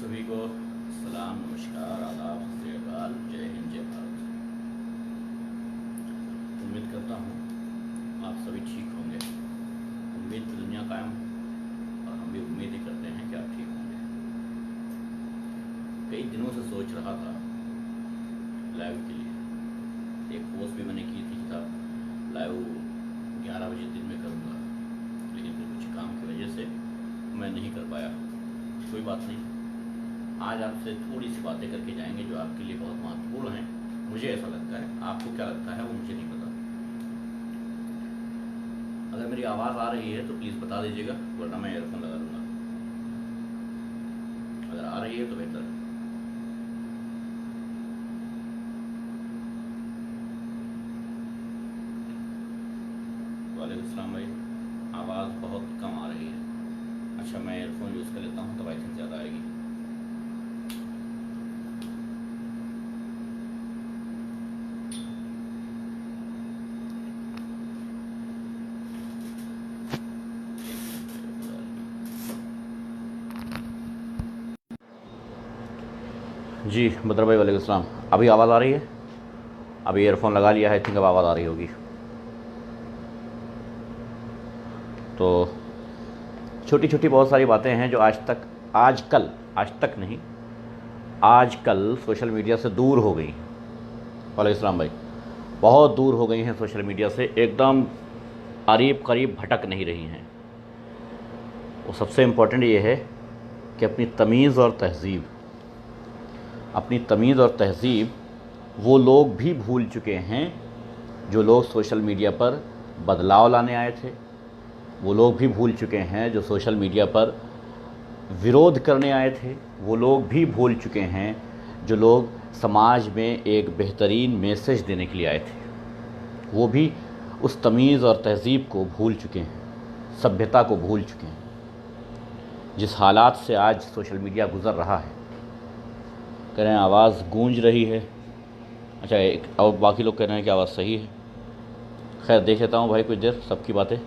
सभी को सलाम, नमस्कार, आदाब, सत श्री अकाल, जय हिंद, जय भारत। उम्मीद करता हूँ आप सभी ठीक होंगे। उम्मीद की दुनिया कायम, और हम भी उम्मीद ही करते हैं कि आप ठीक होंगे। कई दिनों से सोच रहा था लाइव के लिए एक पोस्ट भी मैंने की थी कि था लाइव 11 बजे दिन में करूँगा, लेकिन फिर कुछ काम की वजह से मैं नहीं कर पाया। कोई बात नहीं, आज आपसे थोड़ी सी बातें करके जाएंगे जो आपके लिए बहुत महत्वपूर्ण हैं। मुझे ऐसा लगता है, आपको क्या लगता है वो मुझे नहीं पता। अगर मेरी आवाज़ आ रही है तो प्लीज़ बता दीजिएगा, वरना मैं ईयरफोन लगा लूँगा। अगर आ रही है तो बेहतर है। वालेकुम अस्सलाम भाई, आवाज़ बहुत कम आ रही है। अच्छा, मैं ईयरफोन यूज़ कर लेता हूँ तब आई थिंक ज़्यादा आएगी। जी बदर भाई, वालेकुम अस्सलाम। अभी आवाज़ आ रही है? अभी ईयरफोन लगा लिया है, आई थिंक अब आवाज़ आ रही होगी। तो छोटी छोटी बहुत सारी बातें हैं जो आजकल सोशल मीडिया से दूर हो गई। वालेकुम अस्सलाम भाई, बहुत दूर हो गई हैं सोशल मीडिया से, एकदम करीब करीब भटक नहीं रही हैं। वो सबसे इम्पोर्टेंट ये है कि अपनी तमीज़ और तहज़ीब वो लोग भी भूल चुके हैं जो लोग सोशल मीडिया पर बदलाव लाने आए थे। वो लोग भी भूल चुके हैं जो सोशल मीडिया पर विरोध करने आए थे। वो लोग भी भूल चुके हैं जो लोग समाज में एक बेहतरीन मैसेज देने के लिए आए थे। वो भी उस तमीज़ और तहज़ीब को भूल चुके हैं, सभ्यता को भूल चुके हैं। जिस हालात से आज सोशल मीडिया गुज़र रहा है, कह रहे हैं आवाज़ गूंज रही है। अच्छा, एक और बाकी लोग कह रहे हैं कि आवाज़ सही है। खैर, देख लेता हूँ भाई कुछ देर सबकी बातें।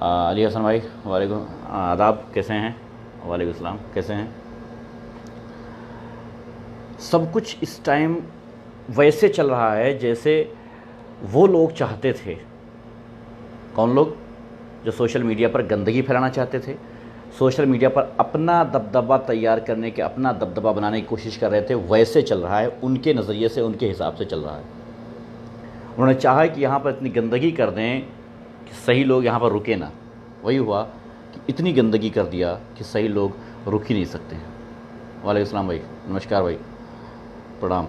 अली हसन भाई, वालेकुम आदाब, कैसे हैं? वालेकुम सलाम, कैसे हैं? सब कुछ इस टाइम वैसे चल रहा है जैसे वो लोग चाहते थे। कौन लोग? जो सोशल मीडिया पर गंदगी फैलाना चाहते थे, सोशल मीडिया पर अपना दबदबा तैयार करने के, अपना दबदबा बनाने की कोशिश कर रहे थे, वैसे चल रहा है। उनके नज़रिए से, उनके हिसाब से चल रहा है। उन्होंने चाहा कि यहाँ पर इतनी गंदगी कर दें कि सही लोग यहाँ पर रुके ना। वही हुआ कि इतनी गंदगी कर दिया कि सही लोग रुक ही नहीं सकते हैं। वालेकुम सलाम भाई, नमस्कार भाई, प्रणाम।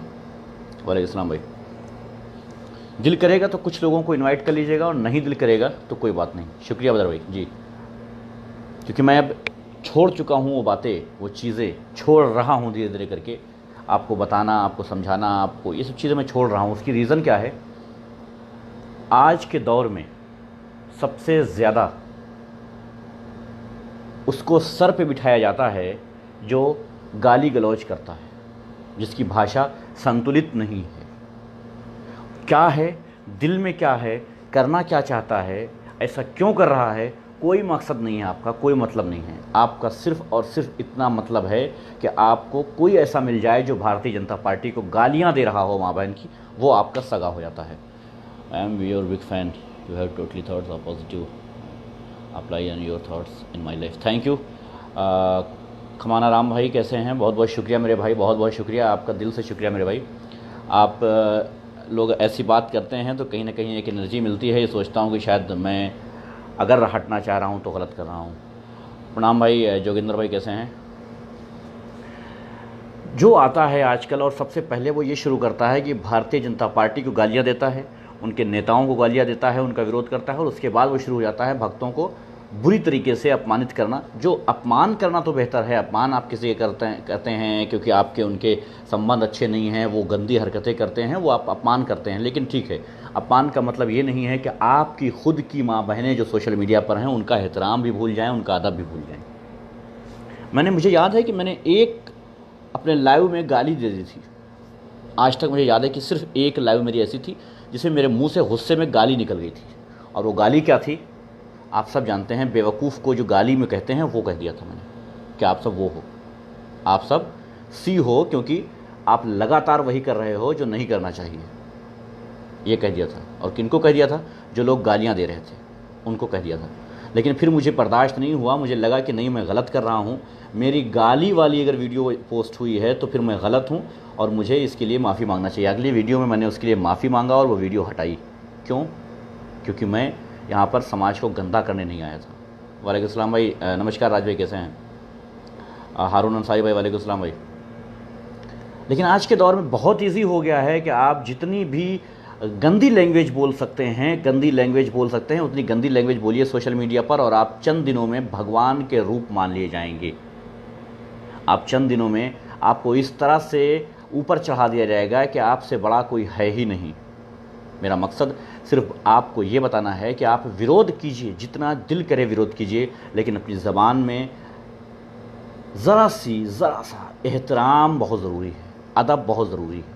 वालेकुम सलाम भाई। दिल करेगा तो कुछ लोगों को इनवाइट कर लीजिएगा, और नहीं दिल करेगा तो कोई बात नहीं। शुक्रिया बदर भाई जी, क्योंकि मैं अब छोड़ चुका हूँ वो बातें, वो चीज़ें छोड़ रहा हूँ धीरे धीरे करके। आपको बताना, आपको समझाना, आपको ये सब चीज़ें मैं छोड़ रहा हूँ। उसकी रीज़न क्या है? आज के दौर में सबसे ज़्यादा उसको सर पे बिठाया जाता है जो गाली गलौज करता है, जिसकी भाषा संतुलित नहीं है। क्या है दिल में, क्या है, करना क्या चाहता है, ऐसा क्यों कर रहा है, कोई मकसद नहीं है आपका, कोई मतलब नहीं है आपका। सिर्फ़ और सिर्फ इतना मतलब है कि आपको कोई ऐसा मिल जाए जो भारतीय जनता पार्टी को गालियां दे रहा हो, माँ बहन की, वो आपका सगा हो जाता है। I am your big fan, you have totally thoughts are positive, apply on your thoughts in my life. Thank you. खमाना राम भाई, कैसे हैं? बहुत बहुत शुक्रिया मेरे भाई, बहुत बहुत शुक्रिया आपका, दिल से शुक्रिया मेरे भाई। आप लोग ऐसी बात करते हैं तो कहीं ना कहीं एक एनर्जी मिलती है। ये सोचता हूँ कि शायद मैं अगर हटना चाह रहा हूँ तो गलत कर रहा हूँ। प्रणाम भाई। जोगिंदर भाई, कैसे हैं? जो आता है आजकल, और सबसे पहले वो ये शुरू करता है कि भारतीय जनता पार्टी को गालियाँ देता है, उनके नेताओं को गालियाँ देता है, उनका विरोध करता है, और उसके बाद वो शुरू हो जाता है भक्तों को बुरी तरीके से अपमानित करना। जो अपमान करना तो बेहतर है, अपमान आप किसी के करते हैं क्योंकि आपके उनके संबंध अच्छे नहीं हैं, वो गंदी हरकतें करते हैं, वो आप अपमान करते हैं। लेकिन ठीक है, अपमान का मतलब ये नहीं है कि आपकी खुद की माँ बहनें जो सोशल मीडिया पर हैं उनका एहतराम भी भूल जाएँ, उनका अदब भी भूल जाएँ। मुझे याद है कि मैंने एक अपने लाइव में गाली दे दी थी। आज तक मुझे याद है कि सिर्फ एक लाइव मेरी ऐसी थी जिसमें मेरे मुंह से गुस्से में गाली निकल गई थी। और वो गाली क्या थी आप सब जानते हैं। बेवकूफ़ को जो गाली में कहते हैं वो कह दिया था मैंने कि आप सब वो हो। आप सब सी हो, क्योंकि आप लगातार वही कर रहे हो जो नहीं करना चाहिए। ये कह दिया था। और किनको कह दिया था? जो लोग गालियाँ दे रहे थे उनको कह दिया था। लेकिन फिर मुझे बर्दाश्त नहीं हुआ, मुझे लगा कि नहीं, मैं गलत कर रहा हूँ, मेरी गाली वाली अगर वीडियो पोस्ट हुई है तो फिर मैं गलत हूँ और मुझे इसके लिए माफ़ी मांगना चाहिए। अगली वीडियो में मैंने उसके लिए माफ़ी मांगा और वो वीडियो हटाई। क्यों? क्योंकि मैं यहाँ पर समाज को गंदा करने नहीं आया था। वालेकुम सलाम भाई, नमस्कार राज भाई, कैसे हैं? हारून अंसारी भाई, वालेकुम सलाम भाई। लेकिन आज के दौर में बहुत ईजी हो गया है कि आप जितनी भी गंदी लैंग्वेज बोल सकते हैं, उतनी गंदी लैंग्वेज बोलिए सोशल मीडिया पर और आप चंद दिनों में भगवान के रूप मान लिए जाएंगे। आप चंद दिनों में आपको इस तरह से ऊपर चढ़ा दिया जाएगा कि आपसे बड़ा कोई है ही नहीं। मेरा मकसद सिर्फ आपको ये बताना है कि आप विरोध कीजिए, जितना दिल करे विरोध कीजिए, लेकिन अपनी ज़बान में ज़रा सा एहतराम बहुत ज़रूरी है, अदब बहुत ज़रूरी है।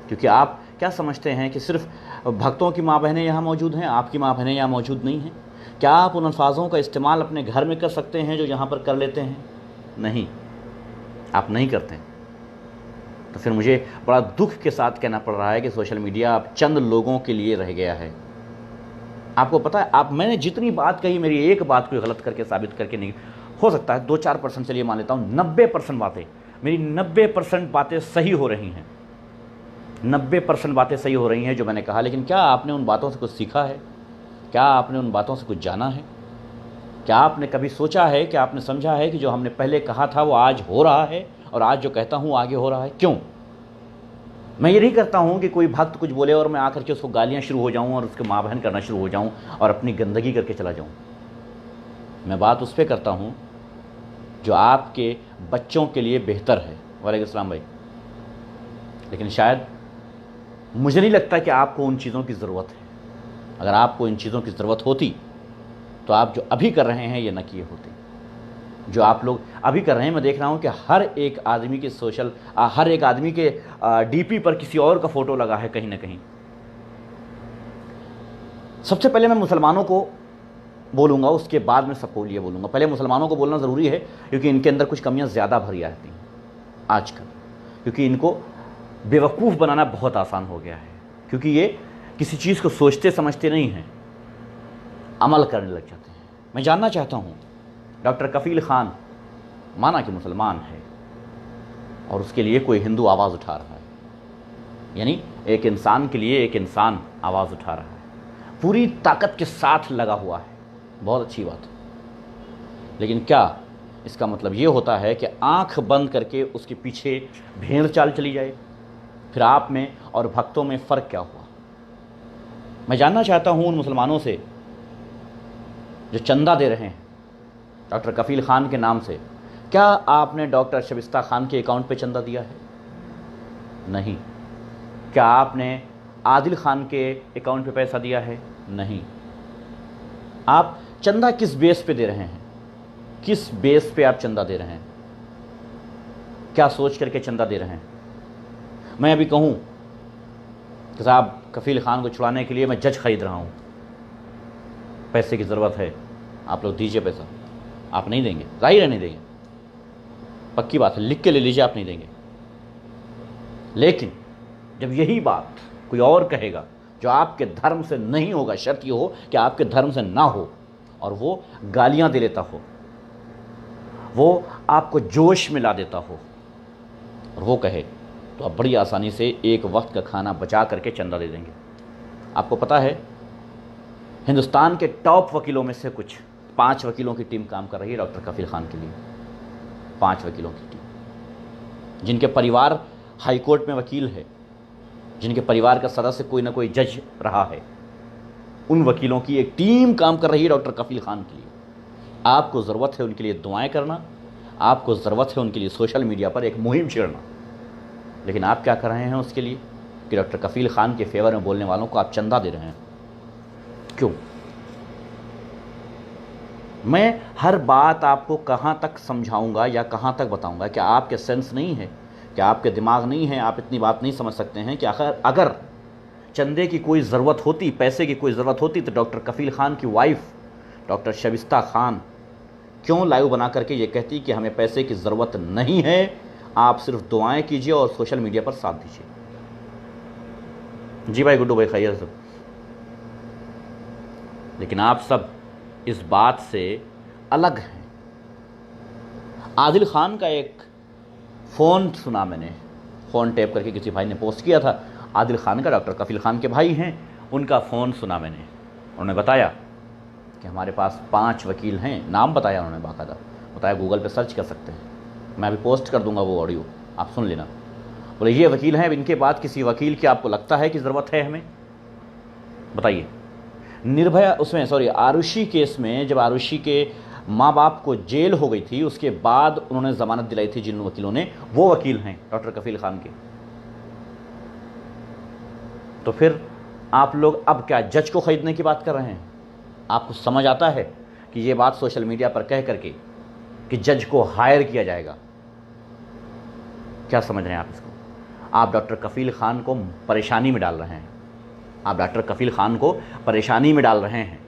क्योंकि आप क्या समझते हैं कि सिर्फ भक्तों की माँ बहनें यहाँ मौजूद हैं, आपकी माँ बहनें यहाँ मौजूद नहीं हैं? क्या आप उन अल्फाजों का इस्तेमाल अपने घर में कर सकते हैं जो यहाँ पर कर लेते हैं? नहीं, आप नहीं करते। तो फिर मुझे बड़ा दुख के साथ कहना पड़ रहा है कि सोशल मीडिया अब चंद लोगों के लिए रह गया है। आपको पता है, मैंने जितनी बात कही, मेरी एक बात कोई गलत करके साबित करके नहीं, हो सकता है 2-4% चलिए मान लेता हूँ, 90% बातें, मेरी 90% बातें सही हो रही हैं, 90% बातें सही हो रही हैं जो मैंने कहा। लेकिन क्या आपने उन बातों से कुछ सीखा है? क्या आपने उन बातों से कुछ जाना है? क्या आपने कभी सोचा है, कि आपने समझा है कि जो हमने पहले कहा था वो आज हो रहा है और आज जो कहता हूँ आगे हो रहा है? क्यों? मैं ये नहीं करता हूँ कि कोई भक्त कुछ बोले और मैं आकर के उसको गालियाँ शुरू हो जाऊँ और उसके माँ बहन करना शुरू हो जाऊँ और अपनी गंदगी करके चला जाऊँ। मैं बात उस पर करता हूँ जो आपके बच्चों के लिए बेहतर है। वालेकुम सलाम भाई। लेकिन शायद मुझे नहीं लगता कि आपको उन चीज़ों की ज़रूरत है। अगर आपको इन चीज़ों की ज़रूरत होती तो आप जो अभी कर रहे हैं ये न किए होते। जो आप लोग अभी कर रहे हैं, मैं देख रहा हूँ कि हर एक आदमी के डीपी पर किसी और का फ़ोटो लगा है कहीं ना कहीं। सबसे पहले मैं मुसलमानों को बोलूँगा, उसके बाद में सबको लिए बोलूँगा। पहले मुसलमानों को बोलना ज़रूरी है क्योंकि इनके अंदर कुछ कमियाँ ज़्यादा भरी आती हैं आजकल, क्योंकि इनको बेवकूफ़ बनाना बहुत आसान हो गया है। क्योंकि ये किसी चीज़ को सोचते समझते नहीं हैं, अमल करने लग जाते हैं। मैं जानना चाहता हूँ, डॉक्टर कफ़ील ख़ान माना कि मुसलमान है और उसके लिए कोई हिंदू आवाज़ उठा रहा है, यानी एक इंसान के लिए एक इंसान आवाज़ उठा रहा है, पूरी ताकत के साथ लगा हुआ है, बहुत अच्छी बात है। लेकिन क्या इसका मतलब ये होता है कि आंख बंद करके उसके पीछे भेड़ चाल चली जाए? फिर आप में और भक्तों में फ़र्क क्या हुआ? मैं जानना चाहता हूँ उन मुसलमानों से जो चंदा दे रहे हैं डॉक्टर कफ़ील ख़ान के नाम से, क्या आपने डॉक्टर शबिस्ता खान के अकाउंट पे चंदा दिया है? नहीं। क्या आपने आदिल खान के अकाउंट पे पैसा दिया है? नहीं। आप चंदा किस बेस पे दे रहे हैं? किस बेस पे आप चंदा दे रहे हैं? क्या सोच करके चंदा दे रहे हैं? मैं अभी कहूँ कि साहब कफ़ील ख़ान को छुड़ाने के लिए मैं जज खरीद रहा हूँ, पैसे की ज़रूरत है, आप लोग दीजिए पैसा। आप नहीं देंगे, जाहिर है नहीं देंगे, पक्की बात है, लिख के ले लीजिए, आप नहीं देंगे। लेकिन जब यही बात कोई और कहेगा जो आपके धर्म से नहीं होगा, शर्त ये हो कि आपके धर्म से ना हो, और वो गालियां दे लेता हो, वो आपको जोश में ला देता हो और वो कहे, तो आप बड़ी आसानी से एक वक्त का खाना बचा करके चंदा दे देंगे। आपको पता है, हिंदुस्तान के टॉप वकीलों में से कुछ 5 वकीलों की टीम काम कर रही है डॉक्टर कफ़ील ख़ान के लिए। 5 वकीलों की टीम, जिनके परिवार हाई कोर्ट में वकील है, जिनके परिवार का सदस्य कोई ना कोई जज रहा है, उन वकीलों की एक टीम काम कर रही है डॉक्टर कफ़ील ख़ान के लिए। आपको ज़रूरत है उनके लिए दुआएं करना, आपको ज़रूरत है उनके लिए सोशल मीडिया पर एक मुहिम छेड़ना। लेकिन आप क्या कर रहे हैं उसके लिए कि डॉक्टर कफ़ील ख़ान के फेवर में बोलने वालों को आप चंदा दे रहे हैं। क्यों? मैं हर बात आपको कहाँ तक समझाऊंगा या कहाँ तक बताऊंगा? क्या आपके सेंस नहीं है? क्या आपके दिमाग नहीं है? आप इतनी बात नहीं समझ सकते हैं कि अगर चंदे की कोई ज़रूरत होती, पैसे की कोई ज़रूरत होती, तो डॉक्टर कफ़ील ख़ान की वाइफ डॉक्टर शबिस्ता खान क्यों लाइव बना करके ये कहती कि हमें पैसे की ज़रूरत नहीं है, आप सिर्फ दुआएं कीजिए और सोशल मीडिया पर साथ दीजिए। जी भाई गुड्डू भाई खैरियत सब। लेकिन आप सब इस बात से अलग हैं। आदिल खान का एक फ़ोन सुना मैंने, फ़ोन टैप करके किसी भाई ने पोस्ट किया था। आदिल खान का, डॉक्टर कफील खान के भाई हैं, उनका फ़ोन सुना मैंने। उन्होंने बताया कि हमारे पास 5 वकील हैं, नाम बताया उन्होंने, बाकायदा बताया, गूगल पे सर्च कर सकते हैं, मैं अभी पोस्ट कर दूंगा वो ऑडियो, आप सुन लेना। बोले ये वकील हैं, इनके बाद किसी वकील की आपको लगता है कि ज़रूरत है हमें? बताइए। निर्भया उसमें आरुषि केस में जब आरुषि के माँ बाप को जेल हो गई थी, उसके बाद उन्होंने ज़मानत दिलाई थी जिन वकीलों ने, वो वकील हैं डॉक्टर कफील खान के। तो फिर आप लोग अब क्या जज को ख़रीदने की बात कर रहे हैं? आपको समझ आता है कि ये बात सोशल मीडिया पर कह करके कि जज को हायर किया जाएगा? क्या समझ रहे हैं आप इसको? आप डॉक्टर कफील खान को परेशानी में डाल रहे हैं। आप डॉक्टर कफील खान को परेशानी में डाल रहे हैं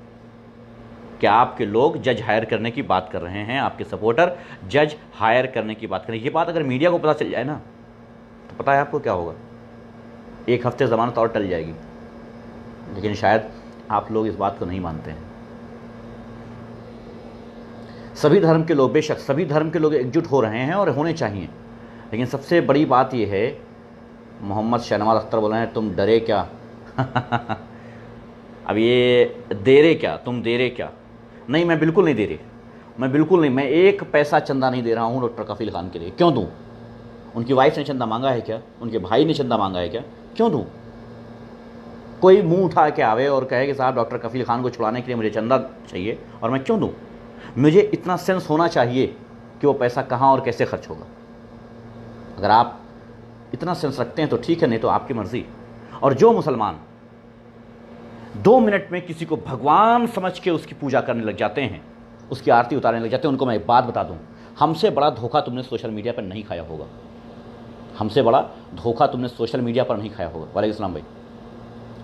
कि आपके लोग जज हायर करने की बात कर रहे हैं, आपके सपोर्टर जज हायर करने की बात करें। ये बात अगर मीडिया को पता चल जाए ना, तो पता है आपको क्या होगा? 1 हफ्ते ज़मानत और टल जाएगी। लेकिन शायद आप लोग इस बात को नहीं मानते हैं। सभी धर्म के लोग, बेशक सभी धर्म के लोग एकजुट हो रहे हैं और होने चाहिए, लेकिन सबसे बड़ी बात यह है, मोहम्मद शहनवाज अख्तर बोल रहे हैं तुम डरे क्या? अब ये दे रहे क्या, तुम दे रहे क्या? नहीं, मैं बिल्कुल नहीं दे रही, मैं बिल्कुल नहीं, मैं 1 पैसा चंदा नहीं दे रहा हूँ डॉक्टर कफील खान के लिए। क्यों दूँ? उनकी वाइफ ने चंदा मांगा है क्या? उनके भाई ने चंदा मांगा है क्या? क्यों दूँ? कोई मुंह उठा के आवे और कहे कि साहब डॉक्टर कफील खान को छुड़ाने के लिए मुझे चंदा चाहिए, और मैं क्यों दूँ? मुझे इतना सेंस होना चाहिए कि वो पैसा कहाँ और कैसे खर्च होगा। अगर आप इतना सेंस रखते हैं तो ठीक है, नहीं तो आपकी मर्ज़ी। और जो मुसलमान 2 मिनट में किसी को भगवान समझ के उसकी पूजा करने लग जाते हैं, उसकी आरती उतारने लग जाते हैं, उनको मैं एक बात बता दूं, हमसे बड़ा धोखा तुमने सोशल मीडिया पर नहीं खाया होगा। हमसे बड़ा धोखा तुमने सोशल मीडिया पर नहीं खाया होगा। वालेकुम सलाम भाई।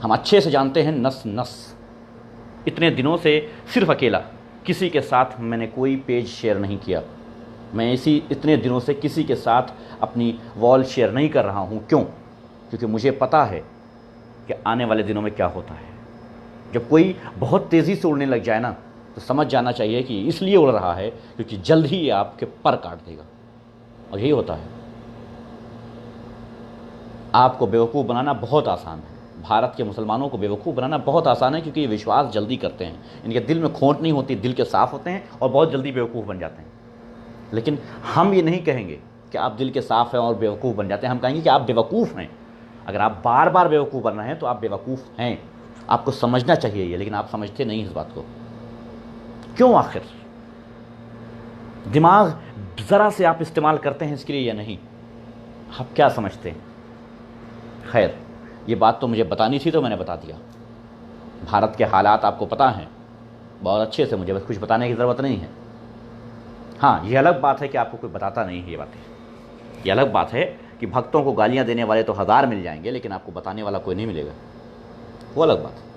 हम अच्छे से जानते हैं नस नस। इतने दिनों से सिर्फ अकेला किसी के साथ मैंने कोई पेज शेयर नहीं किया। मैं इतने दिनों से किसी के साथ अपनी वॉल शेयर नहीं कर रहा हूँ। क्यों? क्योंकि मुझे पता है कि आने वाले दिनों में क्या होता है। जब कोई बहुत तेज़ी से उड़ने लग जाए ना, तो समझ जाना चाहिए कि इसलिए उड़ रहा है क्योंकि जल्द ही ये आपके पर काट देगा। और यही होता है। आपको बेवकूफ़ बनाना बहुत आसान है। भारत के मुसलमानों को बेवकूफ़ बनाना बहुत आसान है, क्योंकि ये विश्वास जल्दी करते हैं। इनके दिल में खोट नहीं होती, दिल के साफ़ होते हैं और बहुत जल्दी बेवकूफ़ बन जाते हैं। लेकिन हम ये नहीं कहेंगे कि आप दिल के साफ़ हैं और बेवकूफ़ बन जाते हैं। हम कहेंगे कि आप बेवकूफ़ हैं। अगर आप बार बार बेवकूफ़ बन रहे हैं तो आप बेवकूफ़ हैं। आपको समझना चाहिए ये, लेकिन आप समझते नहीं इस बात को। क्यों? आखिर दिमाग ज़रा से आप इस्तेमाल करते हैं इसके लिए या नहीं? आप क्या समझते हैं? खैर, ये बात तो मुझे बतानी थी तो मैंने बता दिया। भारत के हालात आपको पता हैं बहुत अच्छे से, मुझे बस कुछ बताने की ज़रूरत नहीं है। हाँ, ये अलग बात है कि आपको कोई बताता नहीं है ये बातें। ये अलग बात है कि भक्तों को गालियाँ देने वाले तो 1000 मिल जाएंगे, लेकिन आपको बताने वाला कोई नहीं मिलेगा। वो अलग बात है।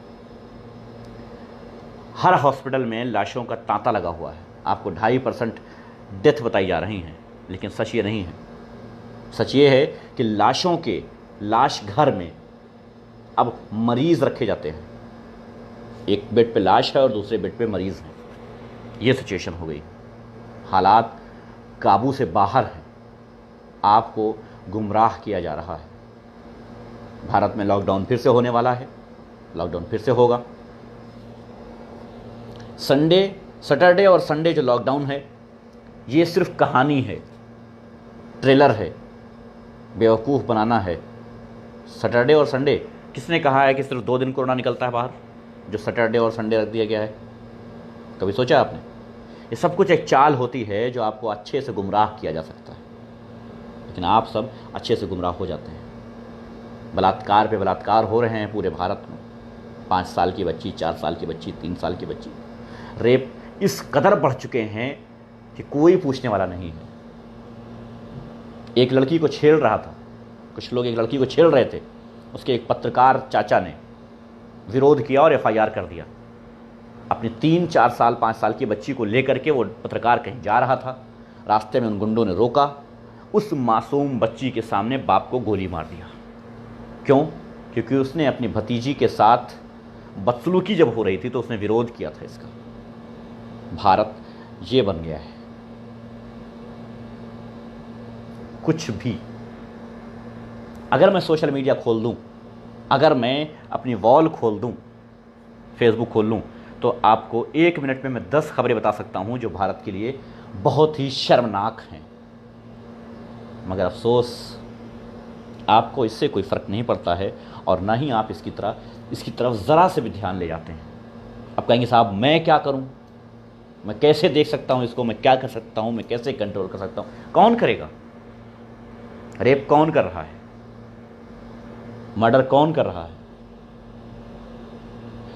हर हॉस्पिटल में लाशों का तांता लगा हुआ है। आपको 2.5% डेथ बताई जा रही हैं, लेकिन सच ये नहीं है। सच ये है कि लाश घर में अब मरीज़ रखे जाते हैं। एक बेड पे लाश है और दूसरे बेड पे मरीज़ हैं। ये सिचुएशन हो गई। हालात काबू से बाहर हैं। आपको गुमराह किया जा रहा है। भारत में लॉकडाउन फिर से होने वाला है। लॉकडाउन फिर से होगा। सैटरडे और संडे जो लॉकडाउन है, ये सिर्फ कहानी है, ट्रेलर है, बेवकूफ़ बनाना है। सैटरडे और संडे, किसने कहा है कि सिर्फ 2 दिन कोरोना निकलता है बाहर, जो सैटरडे और संडे रख दिया गया है? कभी सोचा आपने? ये सब कुछ एक चाल होती है जो आपको अच्छे से गुमराह किया जा सकता है, लेकिन आप सब अच्छे से गुमराह हो जाते हैं। बलात्कार पे बलात्कार हो रहे हैं पूरे भारत में। 5 साल की बच्ची, 4 साल की बच्ची, 3 साल की बच्ची। रेप इस कदर बढ़ चुके हैं कि कोई पूछने वाला नहीं है। एक लड़की को छेड़ रहा था, कुछ लोग एक लड़की को छेड़ रहे थे, उसके एक पत्रकार चाचा ने विरोध किया और FIR कर दिया। अपनी 3-4 साल 5 साल की बच्ची को लेकर के वो पत्रकार कहीं जा रहा था, रास्ते में उन गुंडों ने रोका, उस मासूम बच्ची के सामने बाप को गोली मार दिया। क्यों? क्योंकि उसने अपनी भतीजी के साथ बदसलूकी जब हो रही थी तो उसने विरोध किया था इसका। भारत ये बन गया है। कुछ भी, अगर मैं सोशल मीडिया खोल दूं, अगर मैं अपनी वॉल खोल दूं, फेसबुक खोल लूं, तो आपको 1 मिनट में मैं 10 खबरें बता सकता हूं जो भारत के लिए बहुत ही शर्मनाक हैं। मगर अफसोस, आपको इससे कोई फ़र्क नहीं पड़ता है और ना ही आप इसकी तरफ ज़रा से भी ध्यान ले जाते हैं। आप कहेंगे साहब मैं क्या करूं, मैं कैसे देख सकता हूं इसको, मैं क्या कर सकता हूं, मैं कैसे कंट्रोल कर सकता हूं? कौन करेगा? रेप कौन कर रहा है? मर्डर कौन कर रहा है?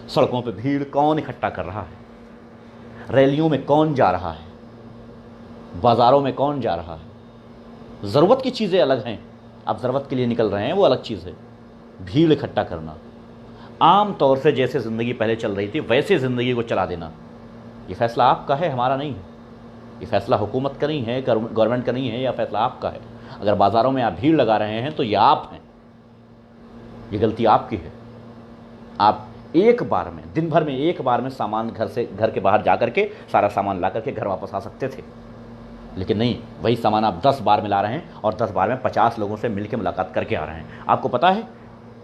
सड़कों पे भीड़ कौन इकट्ठा कर रहा है? रैलियों में कौन जा रहा है? बाज़ारों में कौन जा रहा है? ज़रूरत की चीज़ें अलग हैं, आप ज़रूरत के लिए निकल रहे हैं, वो अलग चीज़ है। भीड़ इकट्ठा करना, आम तौर से जैसे ज़िंदगी पहले चल रही थी वैसे ज़िंदगी को चला देना, ये फ़ैसला आपका है, हमारा नहीं है। ये फ़ैसला हुकूमत का नहीं है, गवर्नमेंट का नहीं है, यह फ़ैसला आपका है। अगर बाज़ारों में आप भीड़ लगा रहे हैं तो ये आप हैं, ये गलती आपकी है। आप एक बार में, दिन भर में एक बार में सामान घर के बाहर जा करके सारा सामान ला करके घर वापस आ सकते थे, लेकिन नहीं, वही सामान आप 10 बार में ला रहे हैं और 10 बार में 50 लोगों से मिलकर मुलाकात करके आ रहे हैं। आपको पता है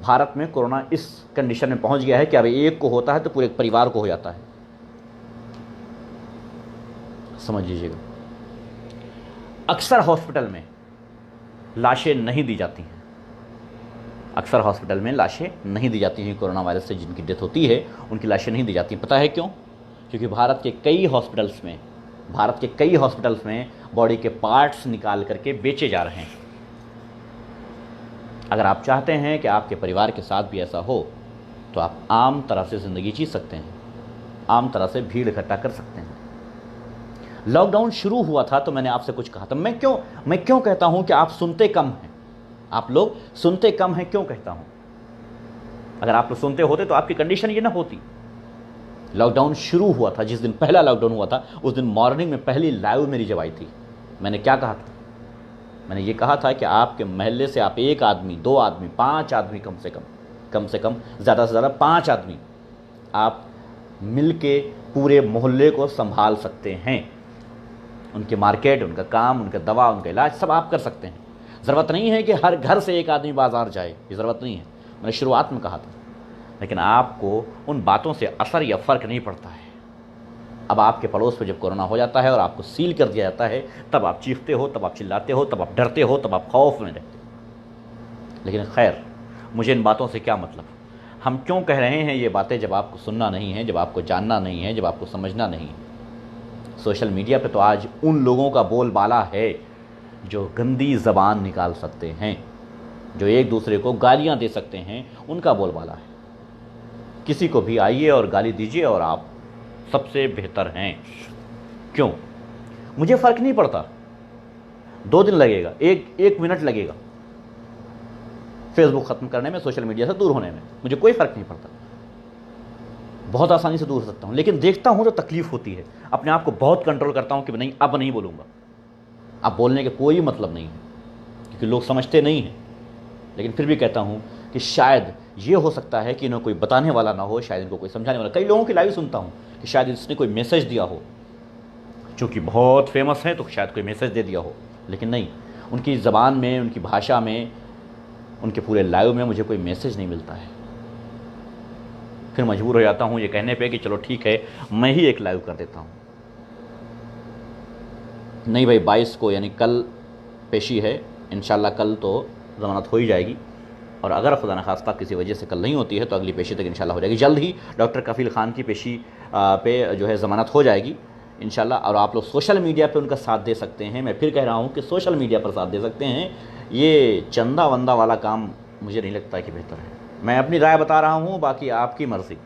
भारत में कोरोना इस कंडीशन में पहुंच गया है कि अब एक को होता है तो पूरे परिवार को हो जाता है। समझ लीजिएगा। अक्सर हॉस्पिटल में लाशें नहीं दी जाती हैं, अक्सर हॉस्पिटल में लाशें नहीं दी जाती हैं। कोरोना वायरस से जिनकी डेथ होती है उनकी लाशें नहीं दी जाती। पता है क्यों? क्योंकि भारत के कई हॉस्पिटल्स में बॉडी के पार्ट्स निकाल करके बेचे जा रहे हैं। अगर आप चाहते हैं कि आपके परिवार के साथ भी ऐसा हो तो आप आम तरह से ज़िंदगी जी सकते हैं, आम तरह से भीड़ इकट्ठा कर सकते हैं। लॉकडाउन शुरू हुआ था तो मैंने आपसे कुछ कहा था। मैं क्यों कहता हूं कि आप सुनते कम हैं, आप लोग सुनते कम हैं, क्यों कहता हूं? अगर आप लोग सुनते होते तो आपकी कंडीशन ये ना होती। लॉकडाउन शुरू हुआ था, जिस दिन पहला लॉकडाउन हुआ था उस दिन मॉर्निंग में पहली लाइव मेरी जब आई थी, मैंने क्या कहा था? मैंने ये कहा था कि आपके मोहल्ले से आप 1 आदमी, 2 आदमी, 5 आदमी, कम से कम ज़्यादा से ज़्यादा 5 आदमी आप मिल के पूरे मोहल्ले को संभाल सकते हैं। उनके मार्केट, उनका काम, उनका दवा, उनका इलाज सब आप कर सकते हैं। ज़रूरत नहीं है कि हर घर से 1 आदमी बाज़ार जाए, ये ज़रूरत नहीं है। मैंने शुरुआत में कहा था, लेकिन आपको उन बातों से असर या फ़र्क नहीं पड़ता है। अब आपके पड़ोस में जब कोरोना हो जाता है और आपको सील कर दिया जाता है, तब आप चीखते हो, तब आप चिल्लाते हो, तब आप डरते हो, तब आप खौफ में रहते हो। लेकिन खैर, मुझे इन बातों से क्या मतलब? हम क्यों कह रहे हैं ये बातें जब आपको सुनना नहीं है, जब आपको जानना नहीं है, जब आपको समझना नहीं है? सोशल मीडिया पे तो आज उन लोगों का बोलबाला है जो गंदी ज़बान निकाल सकते हैं, जो एक दूसरे को गालियां दे सकते हैं, उनका बोलबाला है। किसी को भी आइए और गाली दीजिए और आप सबसे बेहतर हैं। क्यों? मुझे फ़र्क नहीं पड़ता, 2 दिन लगेगा, एक मिनट लगेगा फेसबुक ख़त्म करने में, सोशल मीडिया से दूर होने में, मुझे कोई फ़र्क नहीं पड़ता। बहुत आसानी से दूर हो सकता हूँ, लेकिन देखता हूँ तो तकलीफ़ होती है। अपने आप को बहुत कंट्रोल करता हूँ कि नहीं, अब नहीं बोलूँगा। अब बोलने के कोई मतलब नहीं है क्योंकि लोग समझते नहीं हैं, लेकिन फिर भी कहता हूँ कि शायद ये हो सकता है कि इन्हें कोई बताने वाला ना हो, शायद इनको कोई समझाने वाला। कई लोगों की लाइव सुनता हूँ कि शायद इसने कोई मैसेज दिया हो, चूँकि बहुत फेमस है तो शायद कोई मैसेज दे दिया हो, लेकिन नहीं, उनकी ज़बान में, उनकी भाषा में, उनके पूरे लाइव में मुझे कोई मैसेज नहीं मिलता है। फिर मजबूर हो जाता हूँ ये कहने पे कि चलो ठीक है, मैं ही एक लाइव कर देता हूँ। नहीं भाई, 22 को यानी कल पेशी है, इंशाल्लाह कल तो ज़मानत हो ही जाएगी, और अगर खुदा न खास्ता किसी वजह से कल नहीं होती है तो अगली पेशी तक इंशाल्लाह हो जाएगी। जल्द ही डॉक्टर कफील खान की पेशी पे जो है ज़मानत हो जाएगी इंशाल्लाह। और आप लोग सोशल मीडिया पे उनका साथ दे सकते हैं। मैं फिर कह रहा हूँ कि सोशल मीडिया पर साथ दे सकते हैं। ये चंदा वंदा वाला काम मुझे नहीं लगता कि बेहतर है। मैं अपनी राय बता रहा हूँ, बाकी आपकी मर्ज़ी।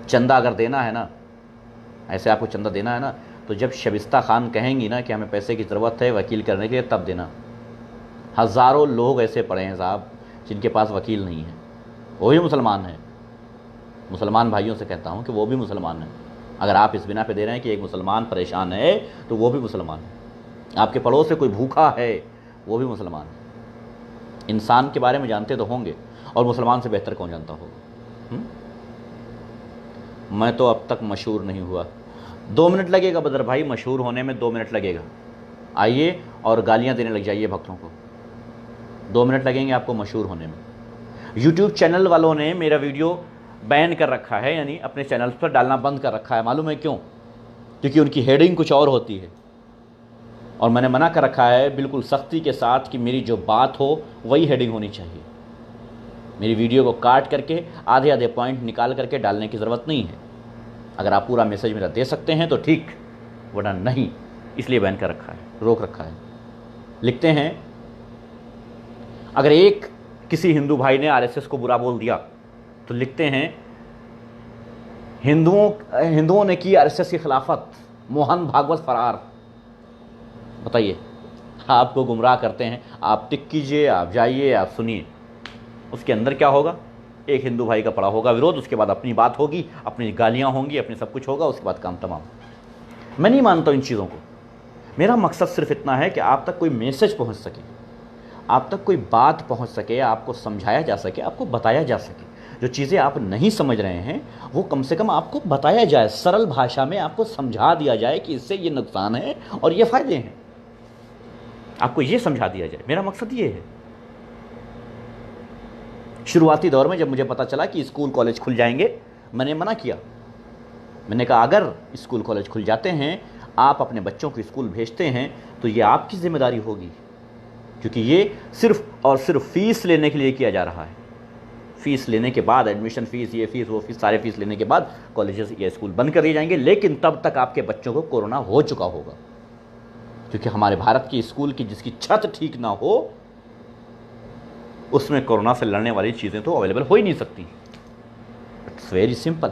चंदा अगर देना है ना, ऐसे आपको चंदा देना है ना, तो जब शबिस्ता खान कहेंगी ना कि हमें पैसे की ज़रूरत है वकील करने के लिए, तब देना। हज़ारों लोग ऐसे पड़े हैं साहब जिनके पास वकील नहीं है, वो भी मुसलमान हैं, मुसलमान भाइयों से कहता हूँ कि वो भी मुसलमान हैं। अगर आप इस बिना पे दे रहे हैं कि एक मुसलमान परेशान है तो वो भी मुसलमान है। आपके पड़ोस से कोई भूखा है वो भी मुसलमान है। इंसान के बारे में जानते तो होंगे, और मुसलमान से बेहतर कौन जानता होगा। मैं तो अब तक मशहूर नहीं हुआ। 2 मिनट लगेगा बदर भाई, मशहूर होने में 2 मिनट लगेगा। आइए और गालियां देने लग जाइए भक्तों को। 2 मिनट लगेंगे आपको मशहूर होने में। यूट्यूब चैनल वालों ने मेरा वीडियो बैन कर रखा है, यानी अपने चैनल पर डालना बंद कर रखा है। मालूम है क्यों? क्योंकि उनकी हेडिंग कुछ और होती है, और मैंने मना कर रखा है बिल्कुल सख्ती के साथ कि मेरी जो बात हो वही हेडिंग होनी चाहिए। मेरी वीडियो को काट करके आधे आधे पॉइंट निकाल करके डालने की ज़रूरत नहीं है। अगर आप पूरा मैसेज मेरा दे सकते हैं तो ठीक, वरना नहीं। इसलिए बैन कर रखा है, रोक रखा है। लिखते हैं, अगर एक किसी हिंदू भाई ने आरएसएस को बुरा बोल दिया तो लिखते हैं, हिंदुओं ने की आरएसएस की खिलाफत, मोहन भागवत फरार। बताइए, आपको गुमराह करते हैं। आप टिक कीजिए, आप जाइए, आप सुनिए। उसके अंदर क्या होगा? एक हिंदू भाई का पड़ा होगा विरोध, उसके बाद अपनी बात होगी, अपनी गालियां होंगी, अपनी सब कुछ होगा, उसके बाद काम तमाम। मैं नहीं मानता इन चीज़ों को। मेरा मकसद सिर्फ इतना है कि आप तक कोई मैसेज पहुंच सके, आप तक कोई बात पहुंच सके, आपको समझाया जा सके, आपको बताया जा सके। जो चीज़ें आप नहीं समझ रहे हैं वो कम से कम आपको बताया जाए, सरल भाषा में आपको समझा दिया जाए कि इससे ये नुकसान है और ये फ़ायदे हैं। आपको ये समझा दिया जाए, मेरा मकसद ये है। शुरुआती दौर में जब मुझे पता चला कि स्कूल कॉलेज खुल जाएंगे, मैंने मना किया। मैंने कहा अगर स्कूल कॉलेज खुल जाते हैं, आप अपने बच्चों को स्कूल भेजते हैं, तो ये आपकी जिम्मेदारी होगी, क्योंकि ये सिर्फ और सिर्फ फीस लेने के लिए किया जा रहा है। फीस लेने के बाद, एडमिशन फ़ीस, ये फ़ीस, वो फीस, सारे फीस लेने के बाद कॉलेजेस या स्कूल बंद कर दिए जाएंगे। लेकिन तब तक आपके बच्चों को कोरोना हो चुका होगा, क्योंकि हमारे भारत की स्कूल की जिसकी छत ठीक ना हो उसमें कोरोना से लड़ने वाली चीज़ें तो अवेलेबल हो ही नहीं सकती। It's very simple.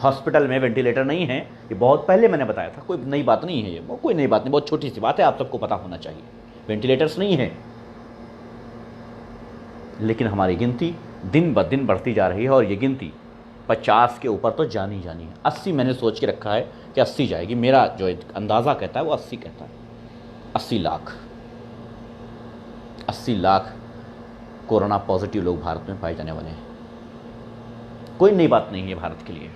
हॉस्पिटल में वेंटिलेटर नहीं है, ये बहुत पहले मैंने बताया था, कोई नई बात नहीं है, ये कोई नई बात नहीं, बहुत छोटी सी बात है, आप सबको पता होना चाहिए। वेंटिलेटर्स नहीं है, लेकिन हमारी गिनती दिन ब दिन बढ़ती जा रही है, और ये गिनती 50 के ऊपर तो जानी जानी है। 80 मैंने सोच के रखा है कि 80 जाएगी। मेरा जो अंदाज़ा कहता है वो 80 कहता है। 80 लाख, 80 लाख कोरोना पॉजिटिव लोग भारत में पाए जाने वाले हैं। कोई नई बात नहीं है भारत के लिए।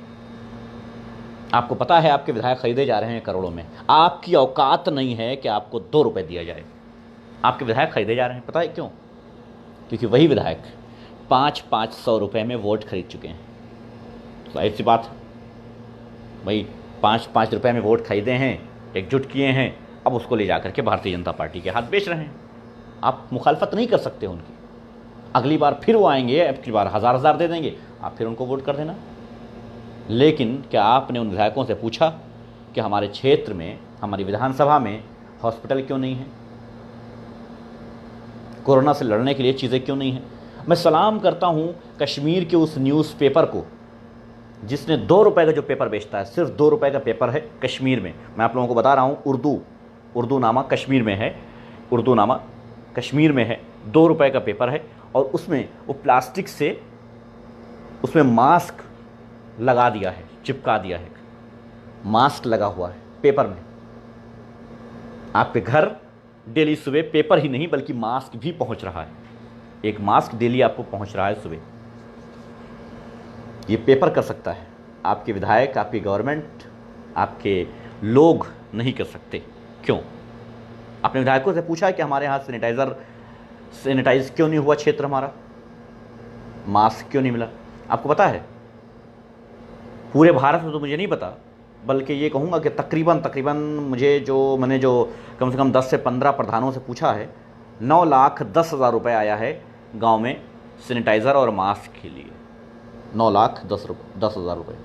आपको पता है आपके विधायक खरीदे जा रहे हैं करोड़ों में। आपकी औकात नहीं है कि आपको 2 रुपए दिया जाए। आपके विधायक खरीदे जा रहे हैं, पता है क्यों? क्योंकि वही विधायक 500 रुपये में वोट खरीद चुके हैं। तो ऐसी बात, भाई 5 रुपये में वोट खरीदे हैं, एकजुट किए हैं, अब उसको ले जाकर के भारतीय जनता पार्टी के हाथ बेच रहे हैं। आप मुखालफत नहीं कर सकते उनकी। अगली बार फिर वो आएंगे, अगली बार हज़ार दे देंगे, आप फिर उनको वोट कर देना। लेकिन क्या आपने उन विधायकों से पूछा कि हमारे क्षेत्र में, हमारी विधानसभा में हॉस्पिटल क्यों नहीं है? कोरोना से लड़ने के लिए चीज़ें क्यों नहीं हैं? मैं सलाम करता हूँ कश्मीर के उस न्यूज़पेपर को जिसने 2 रुपए का जो पेपर बेचता है, सिर्फ 2 रुपए का पेपर है कश्मीर में। मैं आप लोगों को बता रहा हूँ, उर्दू नामा कश्मीर में है, उर्दू नामा कश्मीर में है, 2 रुपए का पेपर है, और उसमें वो प्लास्टिक से उसमें मास्क लगा दिया है, चिपका दिया है, मास्क लगा हुआ है पेपर में। आपके घर डेली सुबह पेपर ही नहीं बल्कि मास्क भी पहुंच रहा है। एक मास्क डेली आपको पहुंच रहा है सुबह। ये पेपर कर सकता है, आपके विधायक, आपकी गवर्नमेंट, आपके लोग नहीं कर सकते। क्यों? अपने विधायकों से पूछा है कि हमारे यहाँ सैनिटाइज क्यों नहीं हुआ क्षेत्र हमारा, मास्क क्यों नहीं मिला? आपको पता है पूरे भारत में तो मुझे नहीं पता, बल्कि ये कहूँगा कि तकरीबन मैंने जो कम से कम 10 से 15 प्रधानों से पूछा है, 9,10,000 रुपये आया है गांव में सैनिटाइज़र और मास्क के लिए। 9,10,000 रुपये,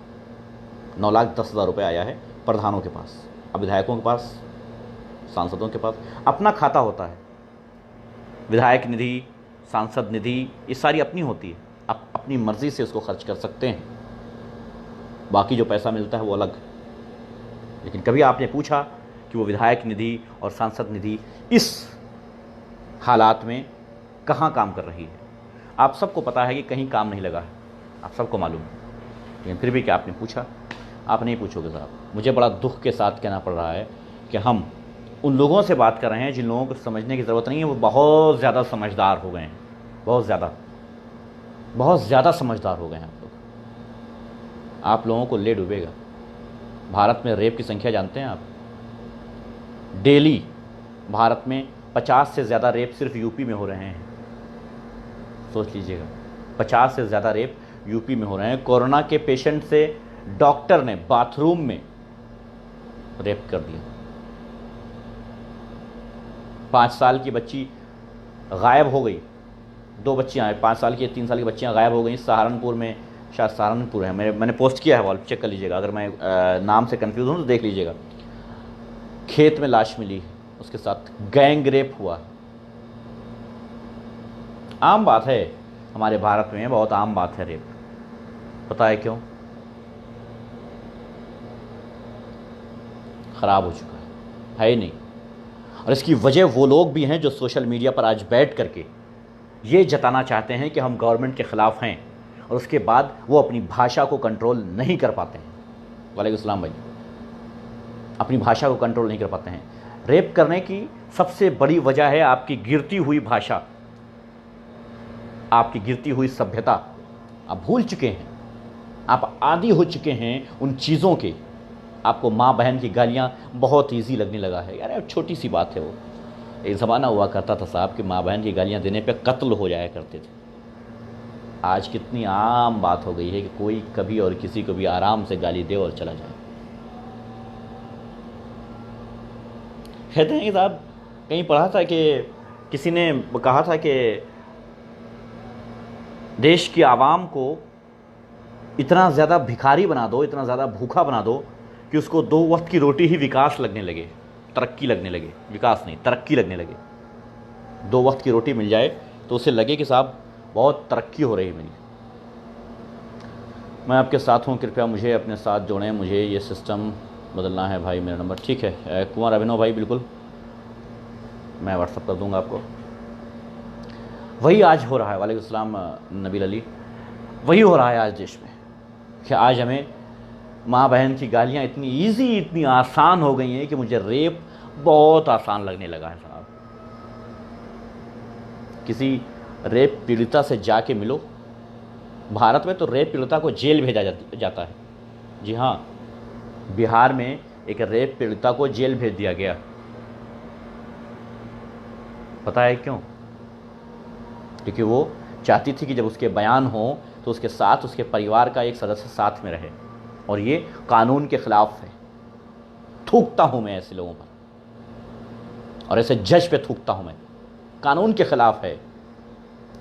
9,10,000 रुपये आया है प्रधानों के पास। अब विधायकों के पास, सांसदों के पास अपना खाता होता है। विधायक निधि, सांसद निधि, ये सारी अपनी होती है, आप अपनी मर्ज़ी से उसको खर्च कर सकते हैं। बाकी जो पैसा मिलता है वो अलग। लेकिन कभी आपने पूछा कि वो विधायक निधि और सांसद निधि इस हालात में कहाँ काम कर रही है? आप सबको पता है कि कहीं काम नहीं लगा है। आप सबको मालूम है, लेकिन फिर भी क्या आपने पूछा? आप नहीं पूछोगे साहब। मुझे बड़ा दुख के साथ कहना पड़ रहा है कि हम उन लोगों से बात कर रहे हैं जिन लोगों को समझने की ज़रूरत नहीं है। वो बहुत ज़्यादा समझदार हो गए हैं, बहुत ज़्यादा समझदार हो गए हैं आप लोग। आप लोगों को ले डूबेगा। भारत में रेप की संख्या जानते हैं आप? डेली भारत में 50 से ज़्यादा रेप सिर्फ यूपी में हो रहे हैं। सोच लीजिएगा, 50 से ज़्यादा रेप यूपी में हो रहे हैं। कोरोना के पेशेंट से डॉक्टर ने बाथरूम में रेप कर दिया। 5 साल की बच्ची गायब हो गई। 2 बच्चियाँ, 5 साल की 3 साल की बच्चियाँ गायब हो गई सहारनपुर में। शायद सहारनपुर है, मैंने पोस्ट किया है, वॉल चेक कर लीजिएगा। अगर मैं नाम से कंफ्यूज हूँ तो देख लीजिएगा। खेत में लाश मिली, उसके साथ गैंग रेप हुआ। आम बात है हमारे भारत में, बहुत आम बात है रेप। पता है क्यों? खराब हो चुका है ही नहीं। और इसकी वजह वो लोग भी हैं जो सोशल मीडिया पर आज बैठ करके ये जताना चाहते हैं कि हम गवर्नमेंट के ख़िलाफ़ हैं, और उसके बाद वो अपनी भाषा को कंट्रोल नहीं कर पाते हैं। वालेकुम सलाम भाई। अपनी भाषा को कंट्रोल नहीं कर पाते हैं। रेप करने की सबसे बड़ी वजह है आपकी गिरती हुई भाषा, आपकी गिरती हुई सभ्यता। आप भूल चुके हैं, आप आदी हो चुके हैं उन चीज़ों के। आपको माँ बहन की गालियाँ बहुत ईजी लगने लगा है। यार छोटी सी बात है वो। एक ज़माना हुआ करता था साहब कि माँ बहन की गालियाँ देने पे कत्ल हो जाया करते थे। आज कितनी आम बात हो गई है कि कोई कभी और किसी को भी आराम से गाली दे और चला जाए। कहते हैं कि साहब, कहीं पढ़ा था कि किसी ने कहा था कि देश की आवाम को इतना ज़्यादा भिखारी बना दो, इतना ज़्यादा भूखा बना दो कि उसको 2 वक्त की रोटी ही विकास लगने लगे, तरक्की लगने लगे। विकास नहीं, तरक्की लगने लगे। 2 वक्त की रोटी मिल जाए तो उसे लगे कि साहब बहुत तरक्की हो रही मेरी। मैं आपके साथ हूँ, कृपया मुझे अपने साथ जोड़ें। मुझे ये सिस्टम बदलना है भाई। मेरा नंबर ठीक है कुमार अभिनव भाई, बिल्कुल मैं व्हाट्सअप कर दूंगा आपको। वही आज हो रहा है। वालेकुम सलाम नबील अली। वही हो रहा है आज देश में कि आज हमें माँ बहन की गालियाँ इतनी ईजी, इतनी आसान हो गई हैं कि मुझे रेप बहुत आसान लगने लगा है साहब। किसी रेप पीड़िता से जाके मिलो। भारत में तो रेप पीड़िता को जेल भेजा जाता है। जी हाँ, बिहार में एक रेप पीड़िता को जेल भेज दिया गया। पता है क्यों? क्योंकि वो चाहती थी कि जब उसके बयान हो तो उसके साथ उसके परिवार का एक सदस्य साथ में रहे, और ये कानून के खिलाफ है। थूकता हूं मैं ऐसे लोगों पर, और ऐसे जज पे थूकता हूं मैं। कानून के खिलाफ है।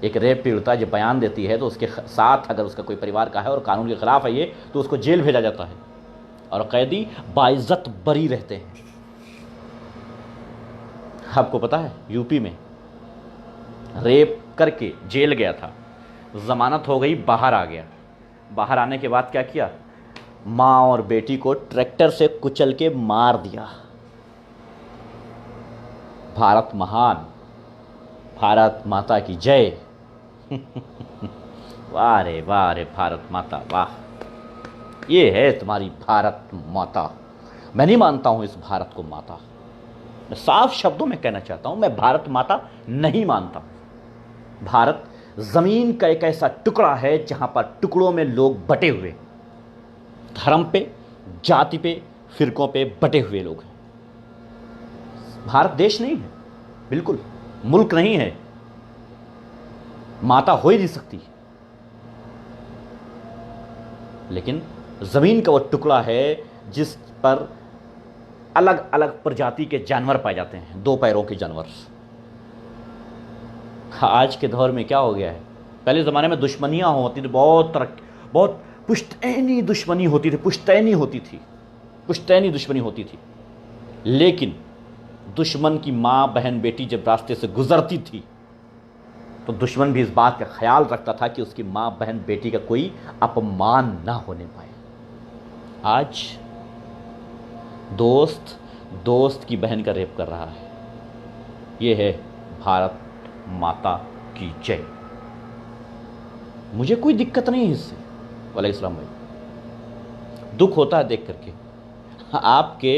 एक रेप पीड़िता जब बयान देती है तो उसके साथ अगर उसका कोई परिवार का है और कानून के खिलाफ है ये, तो उसको जेल भेजा जाता है और कैदी बाइज्जत बरी रहते हैं। आपको पता है यूपी में रेप करके जेल गया था, जमानत हो गई, बाहर आ गया। बाहर आने के बाद क्या किया? माँ और बेटी को ट्रैक्टर से कुचल के मार दिया। भारत महान, भारत माता की जय। वाह रे भारत माता, वाह। ये है तुम्हारी भारत माता। मैं नहीं मानता हूं इस भारत को माता। मैं साफ शब्दों में कहना चाहता हूं, मैं भारत माता नहीं मानता। भारत जमीन का एक ऐसा टुकड़ा है जहां पर टुकड़ों में लोग बटे हुए, धर्म पे, जाति पे, फिरकों पे बटे हुए लोग हैं। भारत देश नहीं है, बिल्कुल मुल्क नहीं है, माता हो ही नहीं सकती। लेकिन जमीन का वो टुकड़ा है जिस पर अलग अलग प्रजाति के जानवर पाए जाते हैं, 2 पैरों के जानवर। आज के दौर में क्या हो गया है? पहले ज़माने में दुश्मनियाँ होती थी, बहुत पुश्तैनी दुश्मनी होती थी, पुश्तैनी दुश्मनी होती थी। लेकिन दुश्मन की माँ बहन बेटी जब रास्ते से गुजरती थी तो दुश्मन भी इस बात का ख्याल रखता था कि उसकी माँ बहन बेटी का कोई अपमान ना होने पाए। आज दोस्त की बहन का रेप कर रहा है। ये है भारत माता की जय। मुझे कोई दिक्कत नहीं है इससे। वालेकुम सलाम भाई। दुख होता है देख करके। आपके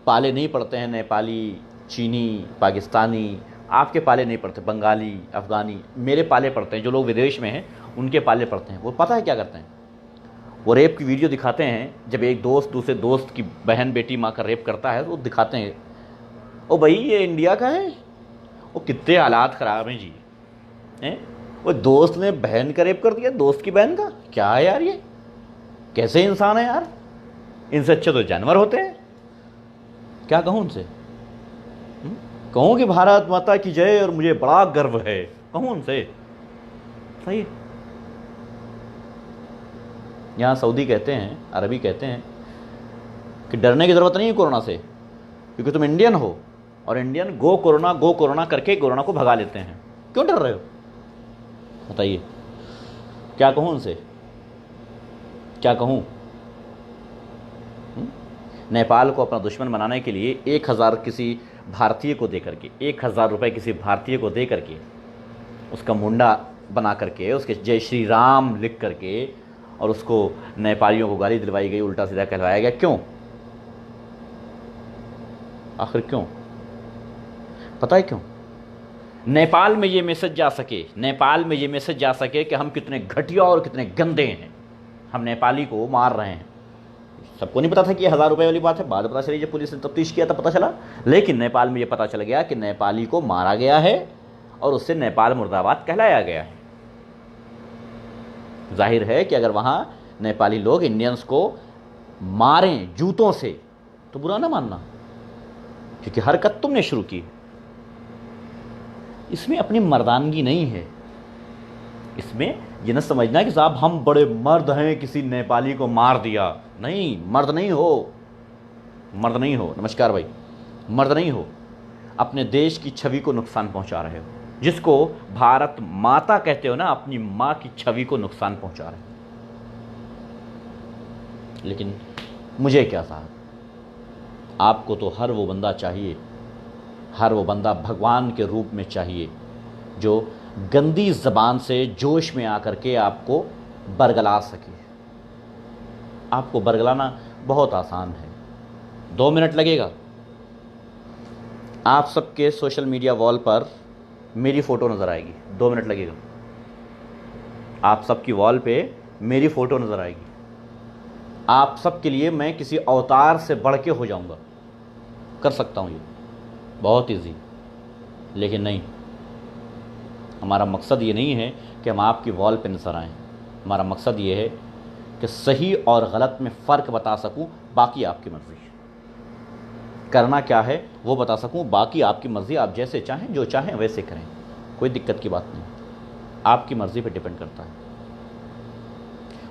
पाले नहीं पड़ते हैं नेपाली, चीनी, पाकिस्तानी, आपके पाले नहीं पड़ते, बंगाली, अफ़गानी, मेरे पाले पड़ते हैं। जो लोग विदेश में हैं उनके पाले पड़ते हैं। वो पता है क्या करते हैं, वो रेप की वीडियो दिखाते हैं। जब एक दोस्त दूसरे दोस्त की बहन बेटी माँ का रेप करता है तो वो दिखाते हैं, ओ भाई ये इंडिया का है। वो कितने हालात ख़राब हैं जी, हैं? वो दोस्त ने बहन का रेप कर दिया, दोस्त की बहन का। क्या है यार, ये कैसे इंसान है यार? इनसे अच्छे तो जानवर होते हैं। क्या कहूँ उनसे? कहूँ कि भारत माता की जय और मुझे बड़ा गर्व है, कहूँ उनसे? सही है। यहाँ सऊदी कहते हैं, अरबी कहते हैं कि डरने की ज़रूरत नहीं है कोरोना से, क्योंकि तुम इंडियन हो और इंडियन गो कोरोना करके कोरोना को भगा लेते हैं। क्यों डर रहे हो? बताइए, क्या कहूँ उनसे? क्या कहूँ? नेपाल को अपना दुश्मन बनाने के लिए 1000 किसी भारतीय को दे करके, 1000 रुपये किसी भारतीय को दे करके, उसका मुंडा बना करके, उसके जय श्री राम लिख करके, और उसको नेपालियों को गाली दिलवाई गई, उल्टा सीधा कहलवाया गया। क्यों? आखिर क्यों? पता है क्यों? नेपाल में ये मैसेज जा सके, नेपाल में ये मैसेज जा सके कि हम कितने घटिया और कितने गंदे हैं, हम नेपाली को मार रहे हैं। सबको नहीं पता था कि ये 1000 रुपये वाली बात है, बाद में पता चली, जब पुलिस ने तफ्तीश किया तब पता चला। लेकिन नेपाल में ये पता चल गया कि नेपाली को मारा गया है और उससे नेपाल मुर्दाबाद कहलाया गया है। जाहिर है कि अगर वहाँ नेपाली लोग इंडियंस को मारें जूतों से तो बुरा ना मानना, क्योंकि हरकत तुमने शुरू की। इसमें अपनी मर्दानगी नहीं है। इसमें ये न समझना कि साहब हम बड़े मर्द हैं, किसी नेपाली को मार दिया। नहीं, मर्द नहीं हो, मर्द नहीं हो। नमस्कार भाई, मर्द नहीं हो। अपने देश की छवि को नुकसान पहुंचा रहे हो। जिसको भारत माता कहते हो ना, अपनी माँ की छवि को नुकसान पहुंचा रहे हो। लेकिन मुझे क्या साहब, आपको तो हर वो बंदा चाहिए, हर वो बंदा भगवान के रूप में चाहिए जो गंदी ज़बान से जोश में आकर के आपको बरगला सके। आपको बरगलाना बहुत आसान है, 2 मिनट लगेगा। आप सबके सोशल मीडिया वॉल पर मेरी फ़ोटो नज़र आएगी, 2 मिनट लगेगा। आप सबकी वॉल पे मेरी फ़ोटो नज़र आएगी। आप सबके लिए मैं किसी अवतार से बढ़ के हो जाऊंगा। कर सकता हूँ ये, बहुत ईजी। लेकिन नहीं, हमारा मकसद ये नहीं है कि हम आपकी वॉल पे नज़र आएँ। हमारा मकसद ये है कि सही और गलत में फ़र्क बता सकूं, बाकी आपकी मर्ज़ी। करना क्या है वो बता सकूं, बाकी आपकी मर्ज़ी। आप जैसे चाहें, जो चाहें वैसे करें, कोई दिक्कत की बात नहीं। आपकी मर्ज़ी पे डिपेंड करता है।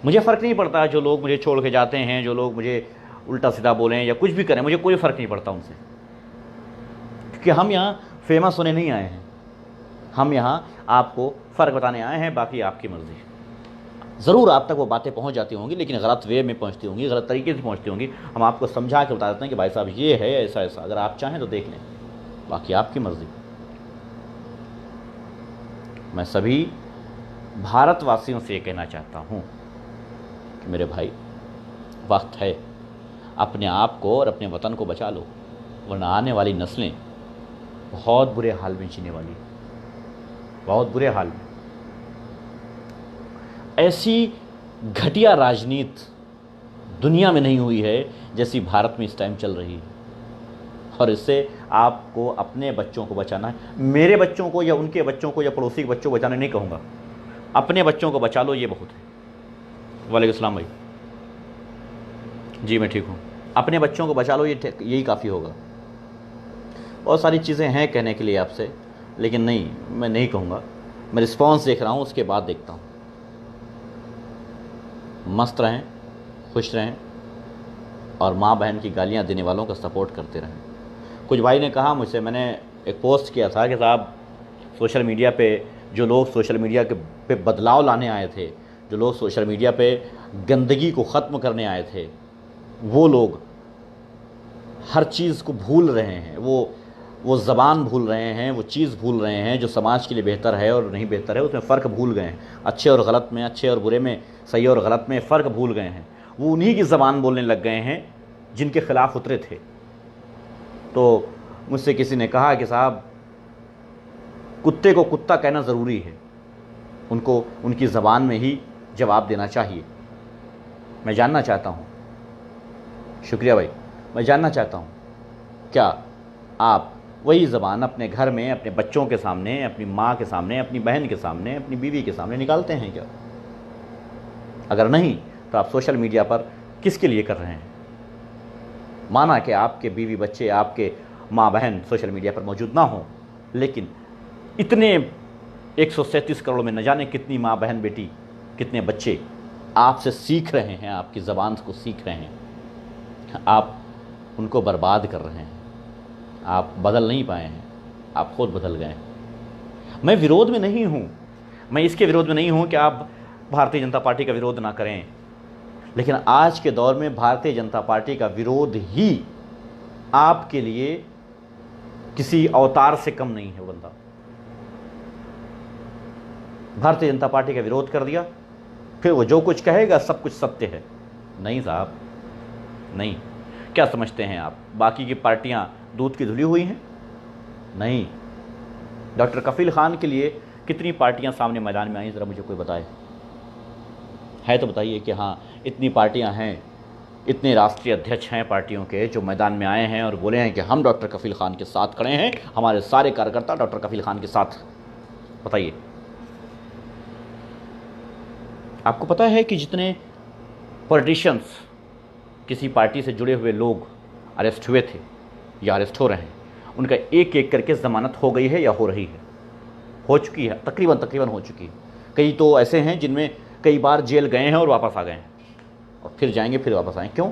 मुझे फ़र्क नहीं पड़ता जो लोग मुझे छोड़ के जाते हैं, जो लोग मुझे उल्टा सीधा बोलें या कुछ भी करें, मुझे कोई फ़र्क नहीं पड़ता उनसे, क्योंकि हम यहाँ फेमस होने नहीं आए हैं। हम यहाँ आपको फ़र्क बताने आए हैं, बाकी आपकी मर्ज़ी। ज़रूर आप तक वो बातें पहुंच जाती होंगी, लेकिन गलत वे में पहुंचती होंगी, गलत तरीके से पहुंचती होंगी। हम आपको समझा के बता देते हैं कि भाई साहब ये है ऐसा ऐसा, अगर आप चाहें तो देख लें, बाकी आपकी मर्ज़ी। मैं सभी भारतवासियों से ये कहना चाहता हूँ कि मेरे भाई, वक्त है, अपने आप को और अपने वतन को बचा लो, वरना आने वाली नस्लें बहुत बुरे हाल में जीने वाली, बहुत बुरे हाल में। ऐसी घटिया राजनीति दुनिया में नहीं हुई है जैसी भारत में इस टाइम चल रही है, और इससे आपको अपने बच्चों को बचाना है। मेरे बच्चों को या उनके बच्चों को या पड़ोसी के बच्चों को बचाने नहीं कहूँगा, अपने बच्चों को बचा लो, ये बहुत है। वालेकुम सलाम भाई, जी मैं ठीक हूँ। अपने बच्चों को बचा लो, यही काफ़ी होगा। बहुत सारी चीज़ें हैं कहने के लिए आपसे, लेकिन नहीं, मैं नहीं कहूँगा। मैं रिस्पॉन्स देख रहा हूँ, उसके बाद देखता हूँ। मस्त रहें, खुश रहें, और माँ बहन की गालियाँ देने वालों का सपोर्ट करते रहें। कुछ भाई ने कहा मुझसे, मैंने एक पोस्ट किया था कि साहब सोशल मीडिया पे जो लोग सोशल मीडिया के पे बदलाव लाने आए थे, जो लोग सोशल मीडिया पे गंदगी को ख़त्म करने आए थे, वो लोग हर चीज़ को भूल रहे हैं। वो वो ज़बान भूल रहे हैं, वो चीज़ भूल रहे हैं जो समाज के लिए बेहतर है और नहीं बेहतर है, उसमें फ़र्क भूल गए हैं। अच्छे और गलत में, अच्छे और बुरे में, सही और गलत में फ़र्क भूल गए हैं। वो उन्हीं की ज़बान बोलने लग गए हैं जिनके खिलाफ उतरे थे। तो मुझसे किसी ने कहा कि साहब कुत्ते को कुत्ता कहना ज़रूरी है, उनको उनकी ज़बान में ही जवाब देना चाहिए। मैं जानना चाहता हूँ, शुक्रिया भाई, मैं जानना चाहता हूँ क्या आप वही ज़बान अपने घर में अपने बच्चों के सामने, अपनी माँ के सामने, अपनी बहन के सामने, अपनी बीवी के सामने निकालते हैं क्या? अगर नहीं तो आप सोशल मीडिया पर किसके लिए कर रहे हैं? माना कि आपके बीवी बच्चे, आपके माँ बहन सोशल मीडिया पर मौजूद ना हो, लेकिन इतने 137 करोड़ में न जाने कितनी माँ बहन बेटी, कितने बच्चे आपसे सीख रहे हैं, आपकी ज़बान को सीख रहे हैं। आप उनको बर्बाद कर रहे हैं। आप बदल नहीं पाए हैं, आप खुद बदल गए हैं। मैं विरोध में नहीं हूँ, मैं इसके विरोध में नहीं हूँ कि आप भारतीय जनता पार्टी का विरोध ना करें, लेकिन आज के दौर में भारतीय जनता पार्टी का विरोध ही आपके लिए किसी अवतार से कम नहीं है। वो बंदा भारतीय जनता पार्टी का विरोध कर दिया, फिर वो जो कुछ कहेगा सब कुछ सत्य है। नहीं साहब, नहीं। क्या समझते हैं आप, बाकी की पार्टियां दूध की धुली हुई हैं? नहीं। डॉक्टर कफील खान के लिए कितनी पार्टियां सामने मैदान में आई, ज़रा मुझे कोई बताए। है तो बताइए कि हाँ इतनी पार्टियां हैं, इतने राष्ट्रीय अध्यक्ष हैं पार्टियों के जो मैदान में आए हैं और बोले हैं कि हम डॉक्टर कफील खान के साथ खड़े हैं, हमारे सारे कार्यकर्ता डॉक्टर कफील खान के साथ। बताइए। आपको पता है कि जितने पॉलिटिशियंस, किसी पार्टी से जुड़े हुए लोग अरेस्ट हुए थे या अरेस्ट हो रहे हैं, उनका एक एक करके ज़मानत हो गई है या हो रही है? हो चुकी है, तकरीबन हो चुकी है। कई तो ऐसे हैं जिनमें कई बार जेल गए हैं और वापस आ गए हैं, और फिर जाएंगे फिर वापस आएँ। क्यों?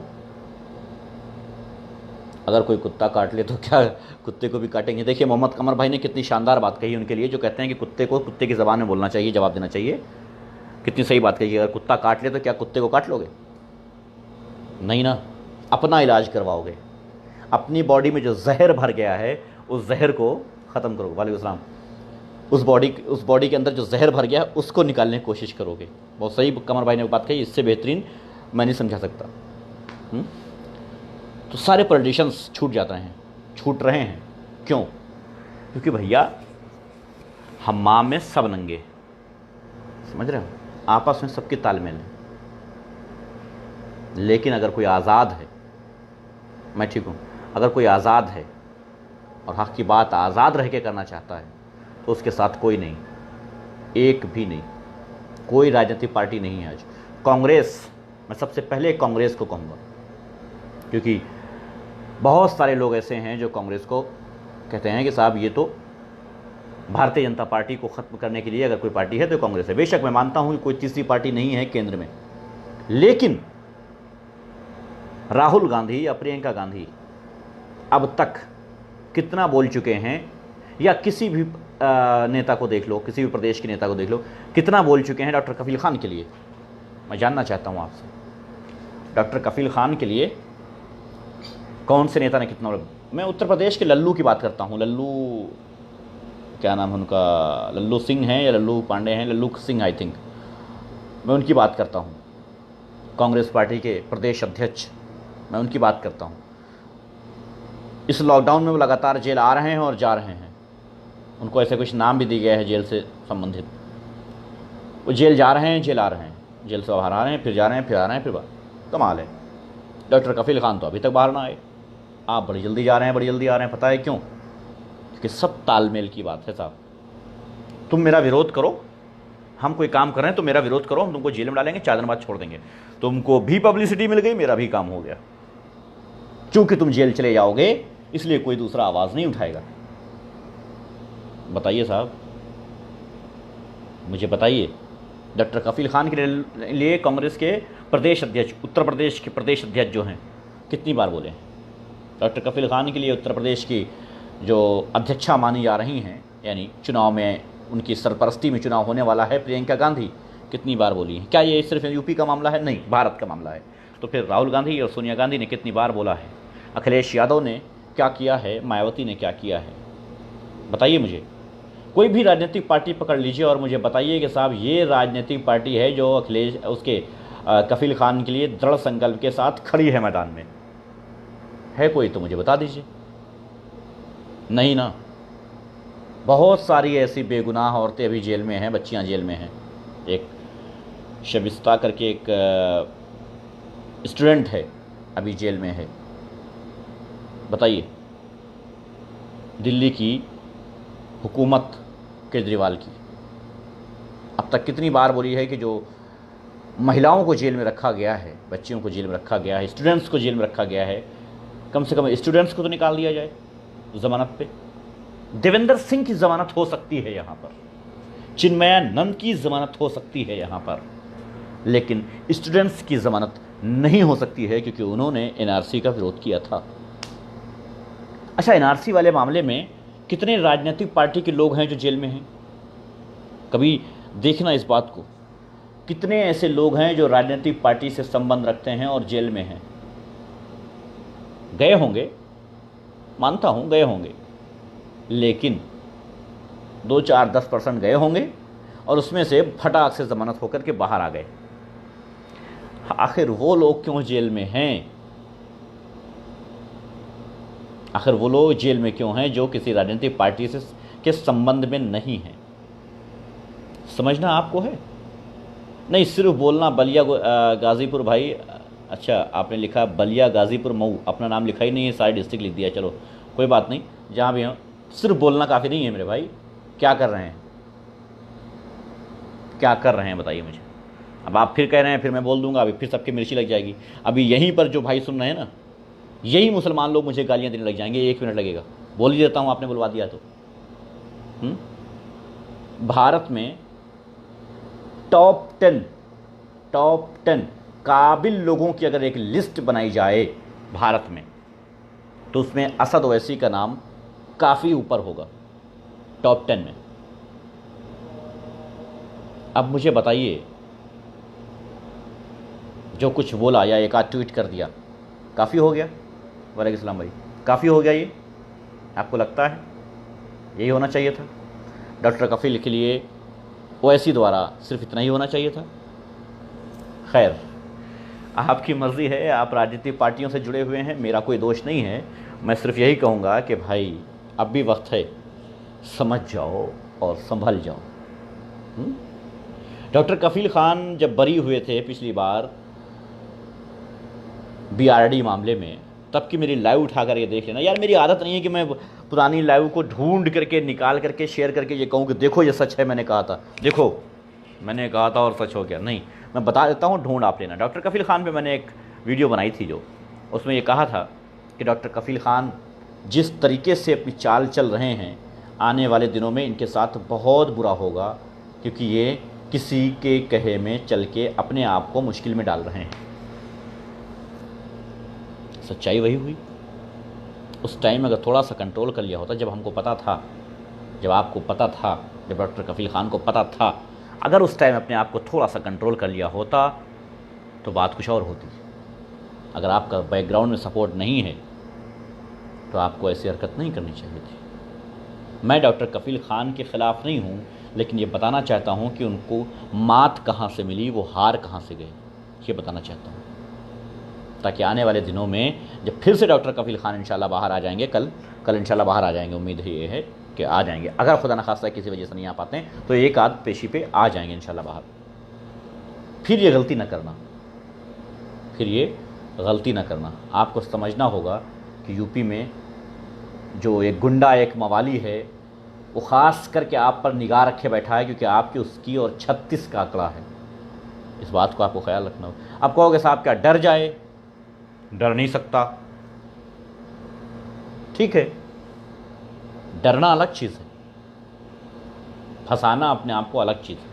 अगर कोई कुत्ता काट ले तो क्या कुत्ते को भी काटेंगे? देखिए मोहम्मद कमर भाई ने कितनी शानदार बात कही उनके लिए, जो कहते हैं कि कुत्ते को कुत्ते की ज़बान में बोलना चाहिए, जवाब देना चाहिए। कितनी सही बात कही। अगर कुत्ता काट ले तो क्या कुत्ते को काट लोगे? नहीं ना, अपना इलाज करवाओगे। अपनी बॉडी में जो जहर भर गया है उस जहर को ख़त्म करोगे। वालेकुम सलाम। उस बॉडी के अंदर जो जहर भर गया है उसको निकालने की कोशिश करोगे। बहुत सही कमर भाई ने बात कही, इससे बेहतरीन मैं नहीं समझा सकता। तो सारे पॉलिटिशियंस छूट जाते हैं, छूट रहे हैं। क्यों? क्योंकि भैया हम्माम में सब नंगे, समझ रहे हो, आपस में सबके तालमेल है। लेकिन अगर कोई आज़ाद है, मैं ठीक हूँ, अगर कोई आज़ाद है और हक़ की बात आज़ाद रह के करना चाहता है तो उसके साथ कोई नहीं, एक भी नहीं, कोई राजनीतिक पार्टी नहीं है आज। कांग्रेस, मैं सबसे पहले कांग्रेस को कहूँगा, क्योंकि बहुत सारे लोग ऐसे हैं जो कांग्रेस को कहते हैं कि साहब ये तो भारतीय जनता पार्टी को ख़त्म करने के लिए अगर कोई पार्टी है तो कांग्रेस है। बेशक मैं मानता हूँ कि कोई तीसरी पार्टी नहीं है केंद्र में, लेकिन राहुल गांधी या प्रियंका गांधी अब तक कितना बोल चुके हैं, या किसी भी नेता को देख लो, किसी भी प्रदेश के नेता को देख लो, कितना बोल चुके हैं डॉक्टर कफील खान के लिए? मैं जानना चाहता हूँ आपसे, डॉक्टर कफील खान के लिए कौन से नेता ने कितना? मैं उत्तर प्रदेश के लल्लू की बात करता हूँ। लल्लू, क्या नाम है उनका, लल्लू सिंह हैं या लल्लू पांडे हैं, लल्लू सिंह आई थिंक, मैं उनकी बात करता हूँ। कांग्रेस पार्टी के प्रदेश अध्यक्ष, मैं उनकी बात करता हूँ। इस लॉकडाउन में वो लगातार जेल आ रहे हैं और जा रहे हैं। उनको ऐसे कुछ नाम भी दिया गया है जेल से संबंधित। वो जेल जा रहे हैं, जेल आ रहे हैं, जेल से बाहर आ रहे हैं, फिर जा रहे हैं, फिर आ रहे हैं, फिर बाहर। कमाल है। डॉक्टर कफील खान तो अभी तक बाहर ना आए, आप बड़ी जल्दी जा रहे हैं, बड़ी जल्दी आ रहे हैं। पता है क्यों? क्योंकि सब तालमेल की बात है साहब। तुम मेरा विरोध करो, हम कोई काम कर रहे हैं तो मेरा विरोध करो, हम तुमको जेल में डालेंगे, 4 दिन बाद छोड़ देंगे। तुमको भी पब्लिसिटी मिल गई, मेरा भी काम हो गया। चूंकि तुम जेल चले जाओगे इसलिए कोई दूसरा आवाज़ नहीं उठाएगा। बताइए साहब, मुझे बताइए। डॉक्टर कफील खान के लिए कांग्रेस के प्रदेश अध्यक्ष, उत्तर प्रदेश के प्रदेश अध्यक्ष जो हैं, कितनी बार बोले हैं? डॉक्टर कफील खान के लिए उत्तर प्रदेश की जो अध्यक्षा मानी जा रही हैं, यानी चुनाव में उनकी सरपरस्ती में चुनाव होने वाला है, प्रियंका गांधी, कितनी बार बोली हैं? क्या ये सिर्फ यूपी का मामला है? नहीं, भारत का मामला है। तो फिर राहुल गांधी और सोनिया गांधी ने कितनी बार बोला है? अखिलेश यादव ने क्या किया है? मायावती ने क्या किया है? बताइए मुझे, कोई भी राजनीतिक पार्टी पकड़ लीजिए और मुझे बताइए कि साहब ये राजनीतिक पार्टी है जो अखिलेश उसके कफील खान के लिए दृढ़ संकल्प के साथ खड़ी है मैदान में, है कोई तो मुझे बता दीजिए। नहीं ना, बहुत सारी ऐसी बेगुनाह औरतें अभी जेल में हैं, बच्चियां जेल में हैं। एक शबिस्ता करके एक स्टूडेंट है, अभी जेल में है। बताइए, दिल्ली की हुकूमत केजरीवाल की अब तक कितनी बार बोली है कि जो महिलाओं को जेल में रखा गया है, बच्चियों को जेल में रखा गया है, स्टूडेंट्स को जेल में रखा गया है, कम से कम स्टूडेंट्स को तो निकाल दिया जाए ज़मानत पे। देवेंद्र सिंह की ज़मानत हो सकती है यहाँ पर, चिन्मयानंद की ज़मानत हो सकती है यहाँ पर, लेकिन स्टूडेंट्स की ज़मानत नहीं हो सकती है क्योंकि उन्होंने एनआरसी का विरोध किया था। अच्छा, एनआरसी वाले मामले में कितने राजनीतिक पार्टी के लोग हैं जो जेल में हैं? कभी देखना इस बात को, कितने ऐसे लोग हैं जो राजनीतिक पार्टी से संबंध रखते हैं और जेल में हैं? गए होंगे, मानता हूं गए होंगे, लेकिन 2, 4, 10% गए होंगे और उसमें से फटाक से जमानत होकर के बाहर आ गए। आखिर वो लोग क्यों जेल में हैं? आखिर वो लोग जेल में क्यों हैं जो किसी राजनीतिक पार्टी से के संबंध में नहीं हैं? समझना आपको है, नहीं सिर्फ बोलना बलिया गाज़ीपुर भाई। अच्छा, आपने लिखा बलिया गाज़ीपुर मऊ, अपना नाम लिखा ही नहीं है, सारी डिस्ट्रिक्ट लिख दिया। चलो कोई बात नहीं, जहाँ भी हो सिर्फ बोलना काफ़ी नहीं है मेरे भाई। क्या कर रहे हैं, क्या कर रहे हैं बताइए मुझे। अब आप फिर कह रहे हैं फिर मैं बोल दूंगा, अभी फिर सबकी मिर्ची लग जाएगी। अभी यहीं पर जो भाई सुन रहे हैं ना, यही मुसलमान लोग मुझे गालियाँ देने लग जाएंगे। 1 मिनट लगेगा, बोल ही देता हूँ, आपने बुलवा दिया तो। भारत में टॉप 10 काबिल लोगों की अगर एक लिस्ट बनाई जाए भारत में, तो उसमें असद ओवैसी का नाम काफ़ी ऊपर होगा टॉप 10 में। अब मुझे बताइए, जो कुछ बोला या एक आध ट्वीट कर दिया, काफ़ी हो गया? वालेकुम सलाम भाई, काफ़ी हो गया ये? आपको लगता है यही होना चाहिए था? डॉक्टर कफील के लिए ओवैसी द्वारा सिर्फ इतना ही होना चाहिए था? खैर, आपकी मर्ज़ी है, आप राजनीतिक पार्टियों से जुड़े हुए हैं, मेरा कोई दोष नहीं है। मैं सिर्फ यही कहूँगा कि भाई अब भी वक्त है, समझ जाओ और संभल जाओ। डॉक्टर कफील खान जब बरी हुए थे पिछली बार बीआरडी मामले में, तब की मेरी लाइव उठाकर ये देख लेना। यार मेरी आदत नहीं है कि मैं पुरानी लाइव को ढूंढ करके निकाल करके शेयर करके ये कहूँ कि देखो ये सच है, मैंने कहा था, देखो मैंने कहा था और सच हो गया। नहीं, मैं बता देता हूँ, ढूंढ आप लेना। डॉक्टर कफील खान पे मैंने एक वीडियो बनाई थी, जो उसमें ये कहा था कि डॉक्टर कफील खान जिस तरीके से अपनी चाल चल रहे हैं, आने वाले दिनों में इनके साथ बहुत बुरा होगा, क्योंकि ये किसी के कहे में चल के अपने आप को मुश्किल में डाल रहे हैं। सच्चाई वही हुई। उस टाइम अगर थोड़ा सा कंट्रोल कर लिया होता, जब हमको पता था, जब आपको पता था, जब डॉक्टर कफील खान को पता था, अगर उस टाइम अपने आप को थोड़ा सा कंट्रोल कर लिया होता तो बात कुछ और होती। अगर आपका बैकग्राउंड में सपोर्ट नहीं है तो आपको ऐसी हरकत नहीं करनी चाहिए थी। मैं डॉक्टर कफील खान के ख़िलाफ़ नहीं हूँ, लेकिन ये बताना चाहता हूँ कि उनको मात कहाँ से मिली, वो हार कहाँ से गए, ये बताना चाहता हूँ, ताकि आने वाले दिनों में जब फिर से डॉक्टर कफील खान इंशाल्लाह बाहर आ जाएंगे, कल इंशाल्लाह बाहर आ जाएंगे, उम्मीद ये है कि आ जाएंगे। अगर खुदा न खास्ता किसी वजह से नहीं आ पाते हैं तो एक आध पेशी पे आ जाएंगे इंशाल्लाह बाहर। फिर ये गलती न करना, फिर ये गलती न करना। आपको समझना होगा कि यूपी में जो एक गुंडा, एक मवाली है, वो ख़ास करके आप पर निगाह रखे बैठा है, क्योंकि आपकी उसकी और 36 का आंकड़ा है। इस बात को आपको ख्याल रखना होगा। आप कहोगे साहब क्या डर जाए? डर नहीं सकता, ठीक है, डरना अलग चीज़ है, फंसाना अपने आप को अलग चीज़ है।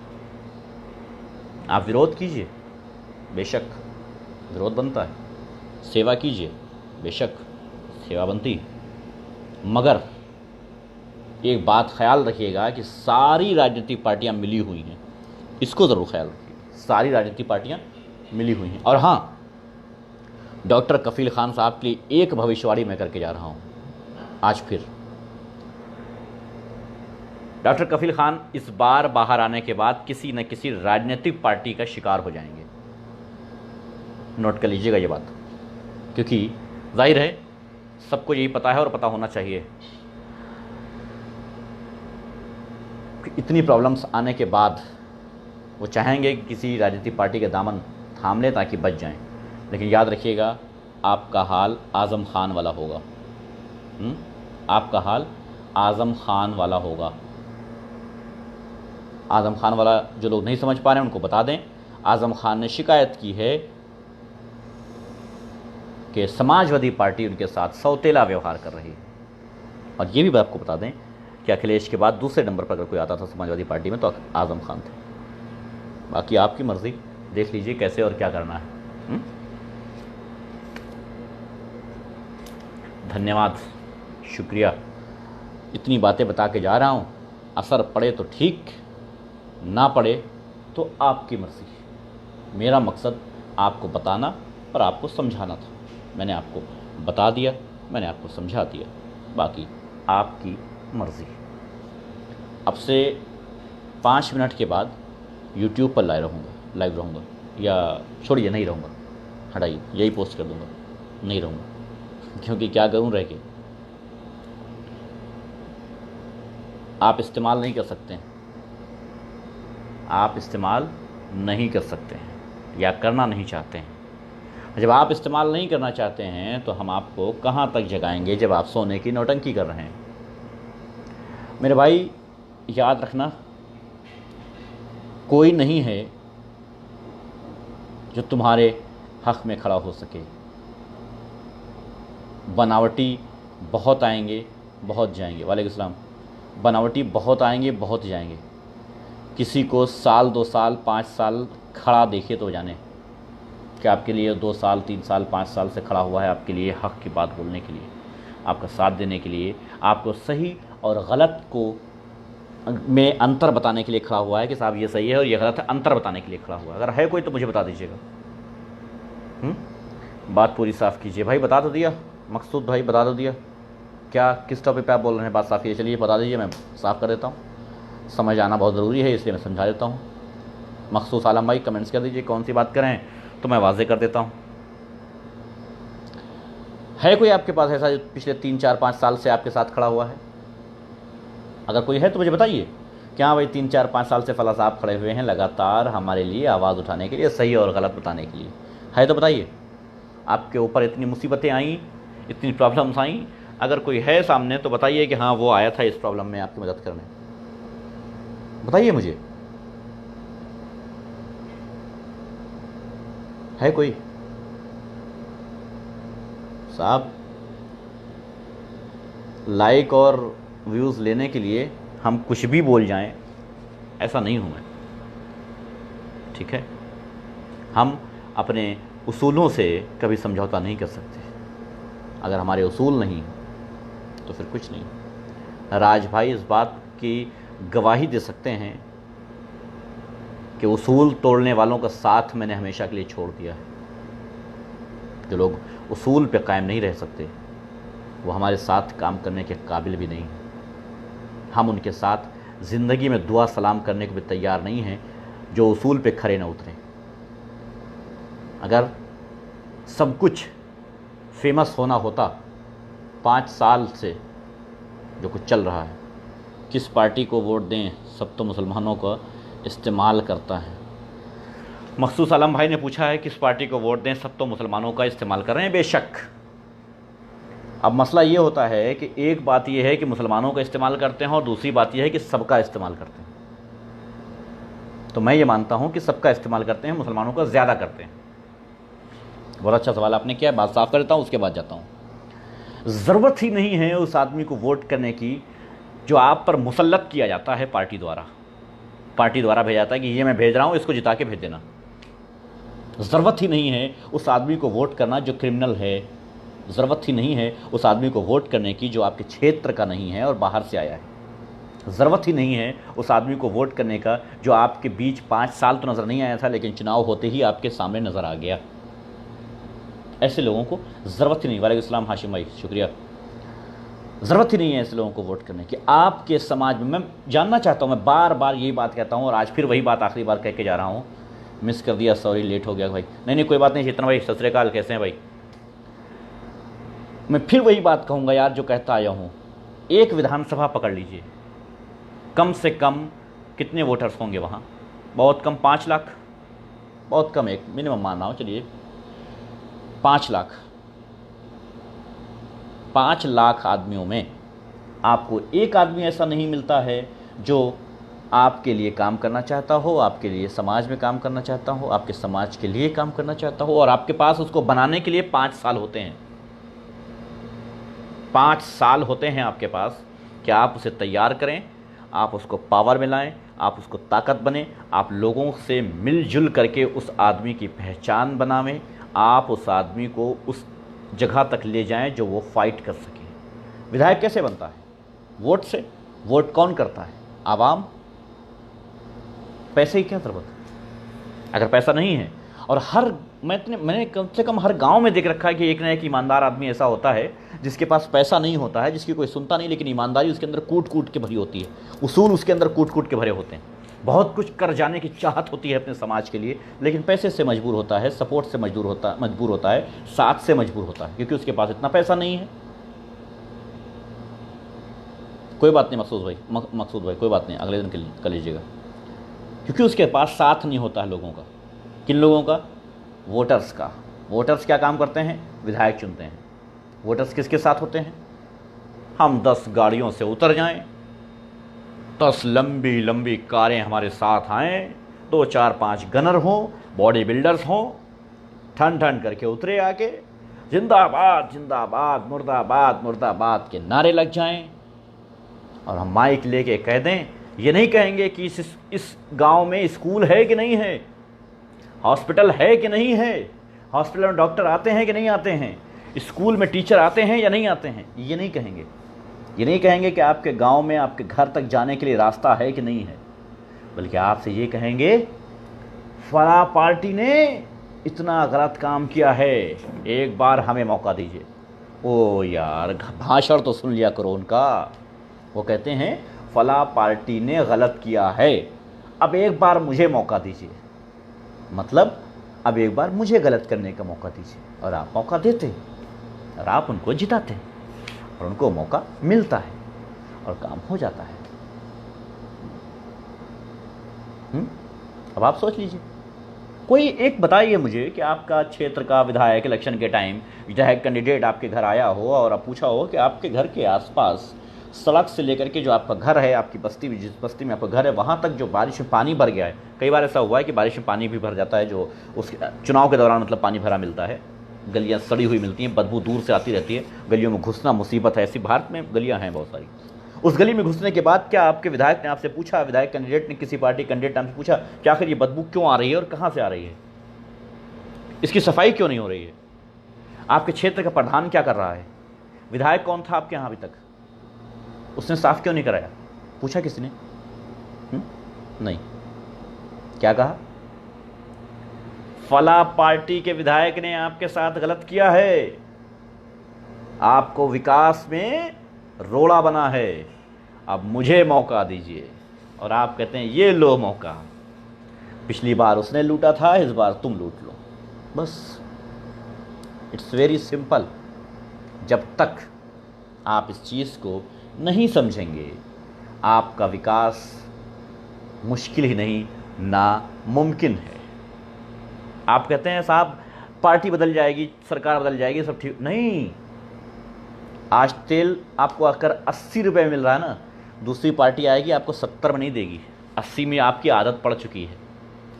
आप विरोध कीजिए, बेशक विरोध बनता है, सेवा कीजिए, बेशक सेवा बनती है, मगर एक बात ख्याल रखिएगा कि सारी राजनीतिक पार्टियां मिली हुई हैं, इसको ज़रूर ख्याल रखिए, सारी राजनीतिक पार्टियां मिली हुई हैं। और हाँ, डॉक्टर कफील खान साहब के लिए एक भविष्यवाणी मैं करके जा रहा हूँ आज फिर। डॉक्टर कफील खान इस बार बाहर आने के बाद किसी न किसी राजनीतिक पार्टी का शिकार हो जाएंगे। नोट कर लीजिएगा ये बात, क्योंकि जाहिर है सबको यही पता है और पता होना चाहिए कि इतनी प्रॉब्लम्स आने के बाद वो चाहेंगे कि किसी राजनीतिक पार्टी के दामन थाम लें ताकि बच जाएं। लेकिन याद रखिएगा, आपका हाल आज़म खान वाला होगा। आपका हाल आज़म खान वाला होगा। आज़म खान वाला जो लोग नहीं समझ पा रहे हैं उनको बता दें, आज़म खान ने शिकायत की है कि समाजवादी पार्टी उनके साथ सौतेला व्यवहार कर रही है। और ये भी आपको बता दें कि अखिलेश के बाद दूसरे नंबर पर अगर कोई आता था समाजवादी पार्टी में तो आज़म खान थे। बाकी आपकी मर्ज़ी, देख लीजिए कैसे और क्या करना है। धन्यवाद, शुक्रिया। इतनी बातें बता के जा रहा हूँ, असर पड़े तो ठीक, ना पड़े तो आपकी मर्ज़ी। मेरा मकसद आपको बताना और आपको समझाना था। मैंने आपको बता दिया, मैंने आपको समझा दिया, बाकी आपकी मर्ज़ी। अब से 5 मिनट के बाद YouTube पर लाइव रहूँगा या छोड़िए, नहीं रहूँगा, हटाइए, यही पोस्ट कर दूँगा, नहीं रहूँगा। क्योंकि क्या करूँ रह के, आप इस्तेमाल नहीं कर सकते हैं, आप इस्तेमाल नहीं कर सकते हैं या करना नहीं चाहते हैं। जब आप इस्तेमाल नहीं करना चाहते हैं तो हम आपको कहाँ तक जगाएंगे जब आप सोने की नौटंकी कर रहे हैं। मेरे भाई याद रखना, कोई नहीं है जो तुम्हारे हक़ में खड़ा हो सके। बनावटी बहुत आएंगे, बहुत जाएंगे। वालेकुम सलाम। बनावटी बहुत आएंगे, बहुत जाएंगे। किसी को साल 2 साल 5 साल खड़ा देखे तो जाने कि आपके लिए 2 साल 3 साल 5 साल से खड़ा हुआ है, आपके लिए हक़ की बात बोलने के लिए, आपका साथ देने के लिए, आपको सही और गलत को में अंतर बताने के लिए खड़ा हुआ है कि साहब ये सही है और ये गलत है, अंतर बताने के लिए खड़ा हुआ है। अगर है कोई तो मुझे बता दीजिएगा। बात पूरी साफ़ कीजिए भाई। बता तो दिया मकसूद भाई, बता तो दिया। क्या किस टॉपिक पे आप बोल रहे हैं, बात साफ़ कीजिए। चलिए बता दीजिए, मैं साफ़ कर देता हूँ। समझ आना बहुत ज़रूरी है, इसलिए मैं समझा देता हूँ। मखसूस आलम भाई कमेंट्स कर दीजिए कौन सी बात करें तो मैं वाज़े कर देता हूँ। है कोई आपके पास ऐसा जो पिछले 3 4 5 साल से आपके साथ खड़ा हुआ है? अगर कोई है तो मुझे बताइए। क्या भाई 3 4 5 साल से फला साहब खड़े हुए हैं लगातार हमारे लिए आवाज़ उठाने के लिए, सही और गलत बताने के लिए? है तो बताइए। आपके ऊपर इतनी मुसीबतें आई, इतनी प्रॉब्लम्स आई, अगर कोई है सामने तो बताइए कि हाँ वो आया था इस प्रॉब्लम में आपकी मदद करने। बताइए मुझे, है कोई? साहब लाइक और व्यूज़ लेने के लिए हम कुछ भी बोल जाएं ऐसा नहीं हूं मैं, ठीक है? हम अपने उसूलों से कभी समझौता नहीं कर सकते। अगर हमारे उसूल नहीं तो फिर कुछ नहीं। राज भाई इस बात की गवाही दे सकते हैं कि उसूल तोड़ने वालों का साथ मैंने हमेशा के लिए छोड़ दिया है। जो लोग उसूल पे कायम नहीं रह सकते वो हमारे साथ काम करने के काबिल भी नहीं। हम उनके साथ ज़िंदगी में दुआ सलाम करने को भी तैयार नहीं हैं जो उसूल पे खरे न उतरें। अगर सब कुछ फेमस होना होता 5 साल से जो कुछ चल रहा है, किस पार्टी को वोट दें, सब तो मुसलमानों का इस्तेमाल करता है। मखसूस आलम भाई ने पूछा है किस पार्टी को वोट दें, सब तो मुसलमानों का इस्तेमाल कर रहे हैं। बेशक अब मसला ये होता है कि एक बात ये है कि मुसलमानों का इस्तेमाल करते हैं और दूसरी बात ये है कि सबका इस्तेमाल करते हैं। तो मैं ये मानता हूँ कि सबका इस्तेमाल करते हैं, मुसलमानों का ज़्यादा करते हैं। बहुत अच्छा सवाल आपने किया, बात साफ कर देता हूँ उसके बाद जाता हूँ। ज़रूरत ही नहीं है उस आदमी को वोट करने की जो आप पर मुसल्लत किया जाता है पार्टी द्वारा। पार्टी द्वारा भेजा जाता है कि ये मैं भेज रहा हूँ, इसको जिता के भेज देना। ज़रूरत ही नहीं है उस आदमी को वोट करना जो क्रिमिनल है। ज़रूरत ही नहीं है उस आदमी को वोट करने की जो आपके क्षेत्र का नहीं है और बाहर से आया है। ज़रूरत ही नहीं है उस आदमी को वोट करने का जो आपके बीच 5 साल तो नज़र नहीं आया था लेकिन चुनाव होते ही आपके सामने नज़र आ गया। ऐसे लोगों को ज़रूरत ही नहीं। वालेकुम अस्सलाम हाशिम भाई, शुक्रिया। ज़रूरत ही नहीं है ऐसे लोगों को वोट करने की। आपके समाज में, मैं जानना चाहता हूँ, मैं बार बार यही बात कहता हूँ और आज फिर वही बात आखिरी बार कह के जा रहा हूँ, मिस कर दिया, सॉरी, लेट हो गया भाई। नहीं कोई बात नहीं चेतन भाई, सत श्री अकाल, कैसे हैं भाई। मैं फिर वही बात कहूँगा यार जो कहता आया हूँ, एक विधानसभा पकड़ लीजिए, कम से कम कितने वोटर्स होंगे वहाँ? बहुत कम 5 लाख, बहुत कम, एक मिनिमम मान रहा हूँ, चलिए 5 लाख। 5 लाख आदमियों में आपको एक आदमी ऐसा नहीं मिलता है जो आपके लिए काम करना चाहता हो, आपके लिए समाज में काम करना चाहता हो, आपके समाज के लिए काम करना चाहता हो, और आपके पास उसको बनाने के लिए 5 साल होते हैं। 5 साल होते हैं आपके पास कि आप उसे तैयार करें, आप उसको पावर में लाएं, आप उसको ताकत बने, आप लोगों से मिलजुल करके उस आदमी की पहचान बनावें, आप उस आदमी को उस जगह तक ले जाएं जो वो फाइट कर सके। विधायक कैसे बनता है? वोट से। वोट कौन करता है? आवाम। पैसे की क्या ज़रूरत है अगर पैसा नहीं है? और मैंने कम से कम हर गांव में देख रखा है कि एक ना एक ईमानदार आदमी ऐसा होता है जिसके पास पैसा नहीं होता है, जिसकी कोई सुनता नहीं, लेकिन ईमानदारी उसके अंदर कूट कूट के भरी होती है, उसूल उसके अंदर कूट कूट के भरे होते हैं, बहुत कुछ कर जाने की चाहत होती है अपने समाज के लिए, लेकिन पैसे से मजबूर होता है, सपोर्ट से मजबूर होता है, साथ से मजबूर होता है, क्योंकि उसके पास इतना पैसा नहीं है। कोई बात नहीं मकसूद भाई, कोई बात नहीं, अगले दिन कर लीजिएगा। क्योंकि उसके पास साथ नहीं होता है लोगों का। किन लोगों का? वोटर्स का। वोटर्स क्या काम करते हैं? विधायक चुनते हैं। वोटर्स किसके साथ होते हैं? हम 10 गाड़ियों से उतर जाएं, 10 लंबी लंबी कारें हमारे साथ आएँ, 2 4 5 गनर हों, बॉडी बिल्डर्स हों, ठन ठन करके उतरे आके जिंदाबाद जिंदाबाद मुर्दाबाद मुर्दाबाद के नारे लग जाएं, और हम माइक लेके कह दें। ये नहीं कहेंगे कि इस गांव में स्कूल है कि नहीं है, हॉस्पिटल है कि नहीं है, हॉस्पिटल में डॉक्टर आते हैं कि नहीं आते हैं, स्कूल में टीचर आते हैं या नहीं आते हैं। ये नहीं कहेंगे। ये नहीं कहेंगे कि आपके गांव में आपके घर तक जाने के लिए रास्ता है कि नहीं है, बल्कि आपसे ये कहेंगे फला पार्टी ने इतना गलत काम किया है, एक बार हमें मौका दीजिए। ओ यार, भाषण तो सुन लिया करो उनका। वो कहते हैं फला पार्टी ने गलत किया है, अब एक बार मुझे मौका दीजिए। मतलब अब एक बार मुझे गलत करने का मौका दीजिए, और आप मौका देते हैं और आप उनको जिताते हैं और उनको मौका मिलता है और काम हो जाता है। अब आप सोच लीजिए, कोई एक बताइए मुझे कि आपका क्षेत्र का विधायक इलेक्शन के टाइम विधायक कैंडिडेट आपके घर आया हो और आप पूछा हो कि आपके घर के आसपास सड़क से लेकर के जो आपका घर है, आपकी बस्ती में, जिस बस्ती में आपका घर है, वहाँ तक जो बारिश में पानी भर गया है। कई बार ऐसा हुआ है कि बारिश में पानी भी भर जाता है, जो उस चुनाव के दौरान मतलब पानी भरा मिलता है, गलियाँ सड़ी हुई मिलती हैं, बदबू दूर से आती रहती है, गलियों में घुसना मुसीबत है। ऐसी भारत में गलियाँ हैं बहुत सारी। उस गली में घुसने के बाद क्या आपके विधायक ने आपसे पूछा, विधायक कैंडिडेट ने, किसी पार्टी कैंडिडेट ने आपसे पूछा कि आखिर ये बदबू क्यों आ रही है और कहाँ से आ रही है, इसकी सफाई क्यों नहीं हो रही है, आपके क्षेत्र का प्रधान क्या कर रहा है, विधायक कौन था आपके यहाँ अभी तक, उसने साफ क्यों नहीं कराया? पूछा किसी ने? नहीं। क्या कहा? फला पार्टी के विधायक ने आपके साथ गलत किया है, आपको विकास में रोड़ा बना है, अब मुझे मौका दीजिए। और आप कहते हैं ये लो मौका, पिछली बार उसने लूटा था, इस बार तुम लूट लो। बस, इट्स वेरी सिंपल। जब तक आप इस चीज़ को नहीं समझेंगे, आपका विकास मुश्किल ही नहीं, नामुमकिन है। आप कहते हैं साहब पार्टी बदल जाएगी, सरकार बदल जाएगी, सब ठीक। नहीं, आज तेल आपको आकर 80 रुपये मिल रहा है ना, दूसरी पार्टी आएगी आपको 70 में नहीं देगी, 80 में आपकी आदत पड़ चुकी है,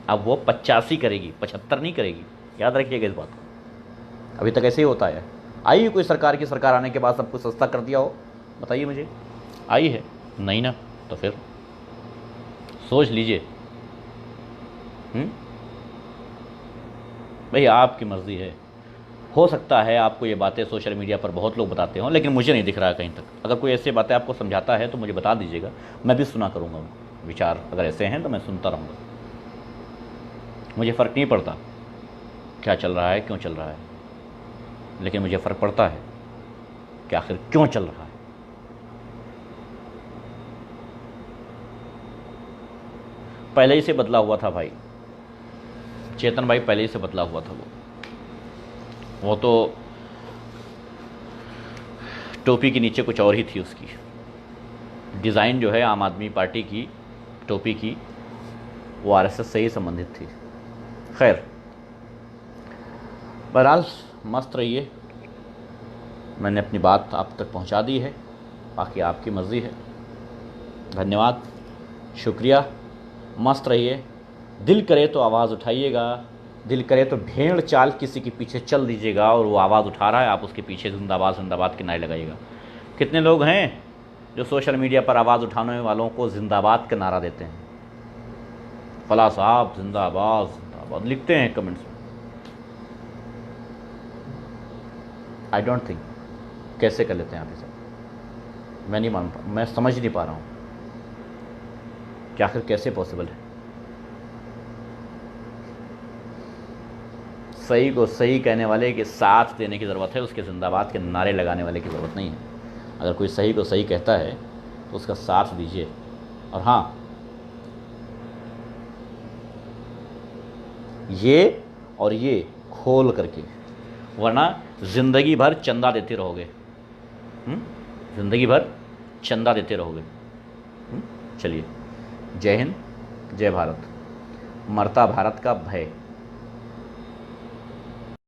अब वो 85 करेगी, 75 नहीं करेगी। याद रखिएगा इस बात को। अभी तक ऐसे ही होता है। आई कोई सरकार की, सरकार आने के बाद सब कुछ सस्ता कर दिया हो? बताइए मुझे, आई है? नहीं ना, तो फिर सोच लीजिए। भाई आपकी मर्ज़ी है। हो सकता है आपको ये बातें सोशल मीडिया पर बहुत लोग बताते हों, लेकिन मुझे नहीं दिख रहा है कहीं तक। अगर कोई ऐसी बातें आपको समझाता है तो मुझे बता दीजिएगा, मैं भी सुना करूँगा। विचार अगर ऐसे हैं तो मैं सुनता रहूँगा, मुझे फ़र्क नहीं पड़ता क्या चल रहा है, क्यों चल रहा है, लेकिन मुझे फ़र्क पड़ता है कि आखिर क्यों चल रहा है। पहले ही से बदला हुआ था भाई, चेतन भाई पहले ही से बदला हुआ था। वो तो टोपी के नीचे कुछ और ही थी उसकी डिज़ाइन, जो है आम आदमी पार्टी की टोपी की, वो आरएसएस से ही संबंधित थी। खैर, बहरहाल मस्त रहिए, मैंने अपनी बात आप तक पहुंचा दी है, बाकी आपकी मर्ज़ी है। धन्यवाद, शुक्रिया, मस्त रहिए। दिल करे तो आवाज़ उठाइएगा, दिल करे तो भेड़ चाल किसी के पीछे चल दीजिएगा, और वो आवाज़ उठा रहा है आप उसके पीछे जिंदाबाद जिंदाबाद के नारे लगाइएगा। कितने लोग हैं जो सोशल मीडिया पर आवाज़ उठाने वालों को जिंदाबाद का नारा देते हैं, फला साहब जिंदाबाद जिंदाबाद लिखते हैं कमेंट्स में। आई डोंट थिंक, कैसे कर लेते हैं आप ये सब, मैं नहीं मानता, मैं समझ नहीं पा रहा हूँ कि आखिर कैसे पॉसिबल है। सही को सही कहने वाले के साथ देने की ज़रूरत है, उसके जिंदाबाद के नारे लगाने वाले की ज़रूरत नहीं है। अगर कोई सही को सही कहता है तो उसका साथ दीजिए, और हाँ, ये और ये खोल करके, वरना ज़िंदगी भर चंदा देते रहोगे, ज़िंदगी भर चंदा देते रहोगे। चलिए, जय हिंद, जय भारत। मरता भारत का भय।